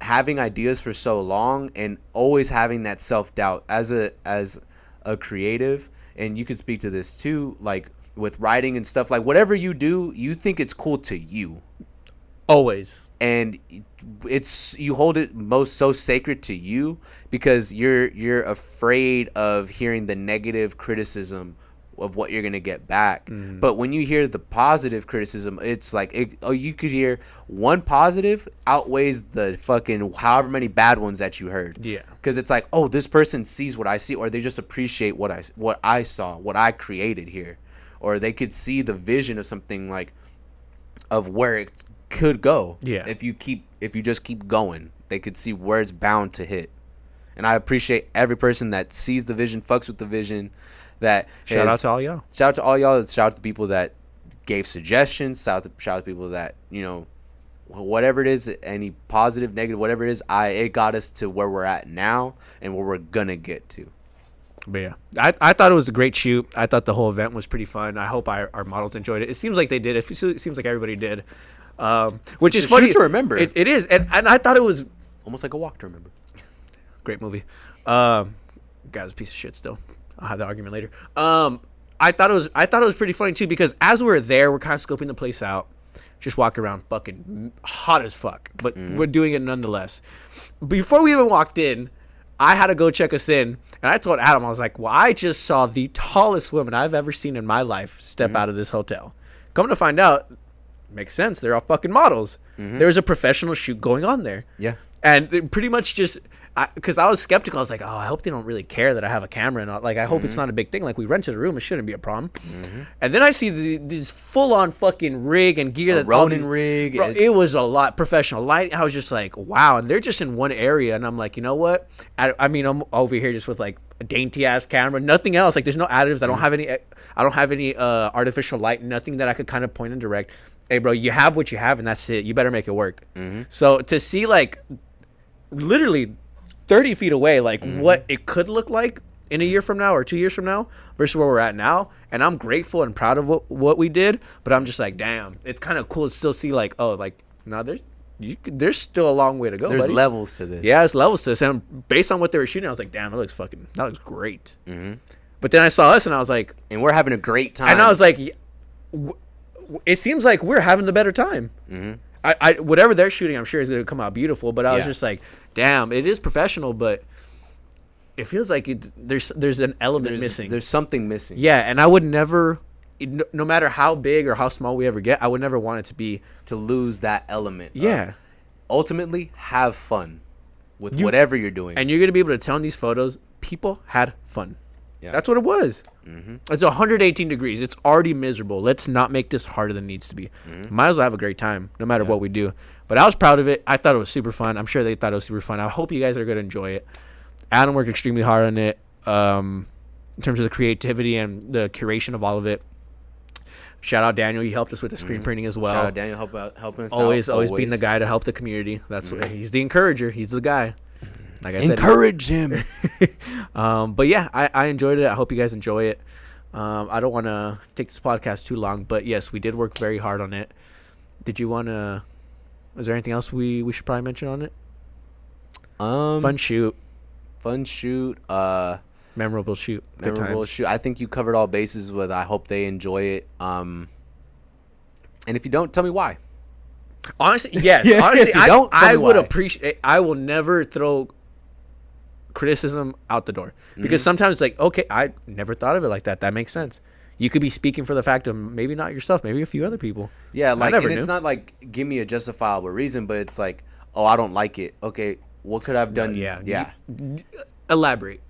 having ideas for so long and always having that self-doubt as a creative. And you could speak to this too, like with writing and stuff, like whatever you do, you think it's cool to you always, and you hold it so sacred to you, because you're afraid of hearing the negative criticism of what you're gonna get back. But when you hear the positive criticism, it's like you could hear one positive outweighs the fucking however many bad ones that you heard. Yeah, because it's like, oh, this person sees what I see, or they just appreciate what I saw, what I created here, or they could see the vision of something, like of where it could go. Yeah, if you just keep going, they could see where it's bound to hit. And I appreciate every person that sees the vision, fucks with the vision. Shout out to all y'all. Shout out to all y'all. Shout out to people that gave suggestions. Shout out to people that, whatever it is, any positive, negative, whatever it is, it got us to where we're at now and where we're gonna get to. But yeah, I thought it was a great shoot. I thought the whole event was pretty fun. I hope our models enjoyed it. It seems like they did. It seems like everybody did, which is funny to remember. It is, and I thought it was almost like a walk to remember. Great movie. Guy's a piece of shit still. I'll have the argument later. I thought it was pretty funny too, because as we were there, we're kind of scoping the place out, just walking around, fucking hot as fuck, but we're doing it nonetheless. Before we even walked in, I had to go check us in, and I told Adam, I was like, well, I just saw the tallest woman I've ever seen in my life step out of this hotel. Come to find out, makes sense. They're all fucking models. There's a professional shoot going on there. Yeah, and pretty much just. Because I was skeptical. I was like, oh, I hope they don't really care that I have a camera. And like, I hope it's not a big thing. Like, we rented a room. It shouldn't be a problem. And then I see these full-on fucking rig and gear. Ronin rig. Bro, it was a lot. Professional lighting. I was just like, wow. And they're just in one area. And I'm like, you know what? I mean, I'm over here just with, like, a dainty-ass camera. Nothing else. Like, there's no additives. I don't have any artificial light. Nothing that I could kind of point and direct. Hey, bro, you have what you have, and that's it. You better make it work. So to see, like, literally 30 feet away, like what it could look like in a year from now or 2 years from now versus where we're at now, and I'm grateful and proud of what we did, but I'm just like, damn, it's kind of cool to still see, like, oh, like, no, there's still a long way to go. There's levels to this. Yeah, there's levels to this, and based on what they were shooting, I was like, damn, that looks great. But then I saw us, and I was like, and we're having a great time, and I was like, it seems like we're having the better time. I whatever they're shooting, I'm sure is going to come out beautiful. But I was just like, damn, it is professional, but it feels like there's an element missing. There's something missing. Yeah, and I would never, no matter how big or how small we ever get, I would never want it to be to lose that element. Yeah. Ultimately, have fun with whatever you're doing, and you're going to be able to tell in these photos, people had fun. Yeah. That's what it was. It's 118 degrees. It's already miserable. Let's not make this harder than it needs to be. Might as well have a great time, no matter what we do. But I was proud of it. I thought it was super fun. I'm sure they thought it was super fun. I hope you guys are going to enjoy it. Adam worked extremely hard on it, in terms of the creativity and the curation of all of it. Shout out Daniel. He helped us with the screen printing as well. Shout out Daniel helping us always out. Being the guy to help the community. That's what he's the encourager. He's the guy. Like I said, encourage him. But yeah, I enjoyed it. I hope you guys enjoy it. I don't want to take this podcast too long, but yes, we did work very hard on it. Did you want to? Is there anything else we should probably mention on it? Fun shoot. Memorable shoot. I think you covered all bases with. I hope they enjoy it. And if you don't, tell me why. Honestly, yes. Honestly, I would appreciate. I will never throw criticism out the door, because sometimes it's like, okay, I never thought of it like that. That makes sense. You could be speaking for the fact of maybe not yourself, maybe a few other people. Yeah, like, and it's not like give me a justifiable reason, but it's like, oh, I don't like it. Okay, what could I've done? Yeah. Elaborate,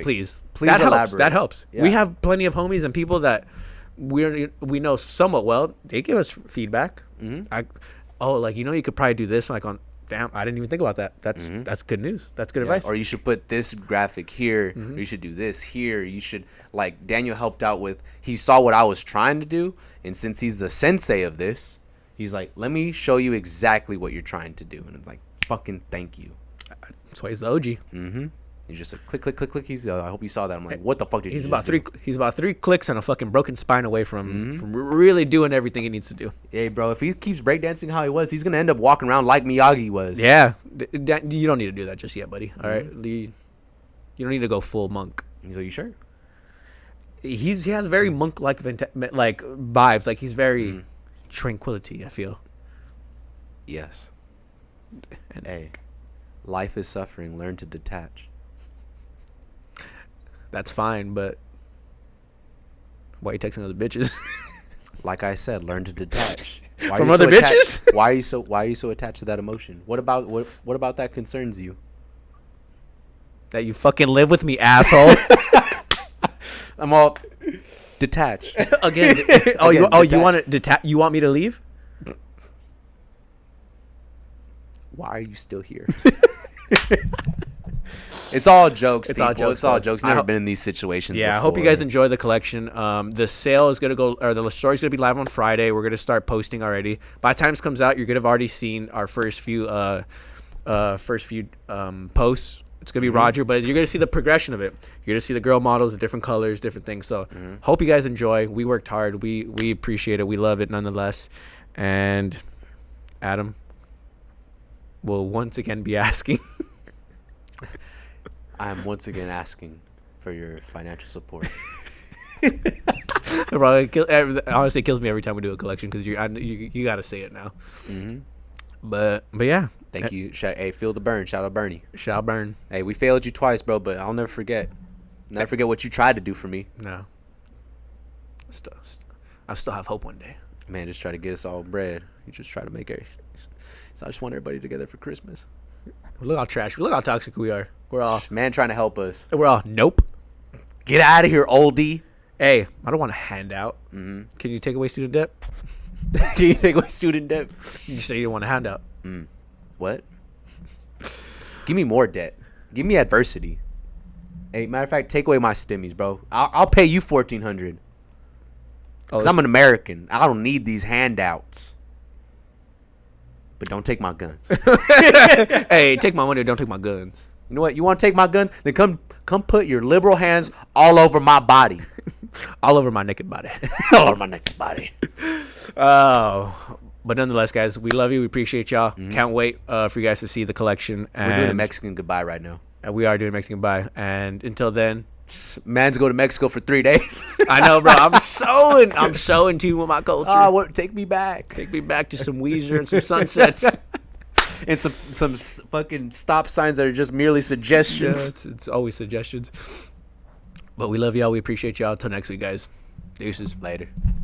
please. That helps. Yeah. We have plenty of homies and people that we know somewhat well. They give us feedback. You could probably do this, like, on. Damn, I didn't even think about that. That's good news. That's good advice. Or you should put this graphic here. Or you should do this here. You should, like, Daniel helped out with, he saw what I was trying to do, and since he's the sensei of this, he's like, let me show you exactly what you're trying to do. And I'm like, fucking thank you. That's why he's the OG. He's just like, click, click, click, click. He's I hope you saw that. I'm like, what the fuck did he's about three? He's about 3 clicks and a fucking broken spine away from really doing everything he needs to do. Hey, bro, if he keeps breakdancing how he was, he's gonna end up walking around like Miyagi was. Yeah, you don't need to do that just yet, buddy. All right, you don't need to go full monk. He's like, you sure? He has very monk-like vibes. Like, he's very tranquility, I feel. Yes. And hey, life is suffering. Learn to detach. That's fine, but Why are you texting other bitches? Like I said, learn to detach. From other bitches? Why are you so attached to that emotion? What about that concerns you? That you fucking live with me, asshole. I'm all detached. Again. You want to detach? You want me to leave? Why are you still here? It's all jokes. It's all jokes. Never been in these situations. Yeah, before. I hope you guys enjoy the collection. The sale is gonna go, or the story's gonna be live on Friday. We're gonna start posting already. By the time this comes out, you're gonna have already seen our first few posts. It's gonna be Roger, but you're gonna see the progression of it. You're gonna see the girl models, the different colors, different things. So hope you guys enjoy. We worked hard. We appreciate it. We love it nonetheless. And Adam will once again be asking. I'm once again asking for your financial support. Honestly, it kills me every time we do a collection because you got to say it now. But yeah. Thank you. Hey, feel the burn. Shout out Bernie. Shout out Burn. Hey, we failed you twice, bro, but I'll never forget. Never forget what you tried to do for me. No. I still have hope one day. Man, just try to get us all bread. You just try to make it. So I just want everybody together for Christmas. Look how trash. Look how toxic we are. We're all man trying to help us. We're all nope. Get out of here, oldie. Hey, I don't want a handout. Can you take away student debt? Can you take away student debt? You say you don't want a handout. What? Give me more debt. Give me adversity. Hey, matter of fact, take away my stimmies, bro. I'll pay you $1,400. Because I'm an American. I don't need these handouts. But don't take my guns. Hey, take my money or don't take my guns. You know what? You want to take my guns? Then come put your liberal hands all over my body. All over my naked body. All over my naked body. Oh. But nonetheless, guys, we love you. We appreciate y'all. Can't wait for you guys to see the collection. We're doing a Mexican goodbye right now. We are doing Mexican goodbye. And until then, man's go to Mexico for 3 days. I know, bro. I'm so in tune with my culture. Oh, take me back. Take me back to some Weezer and some sunsets. And some fucking stop signs that are just merely suggestions. Yeah, it's always suggestions. But we love y'all. We appreciate y'all. Until next week, guys. Deuces. Later.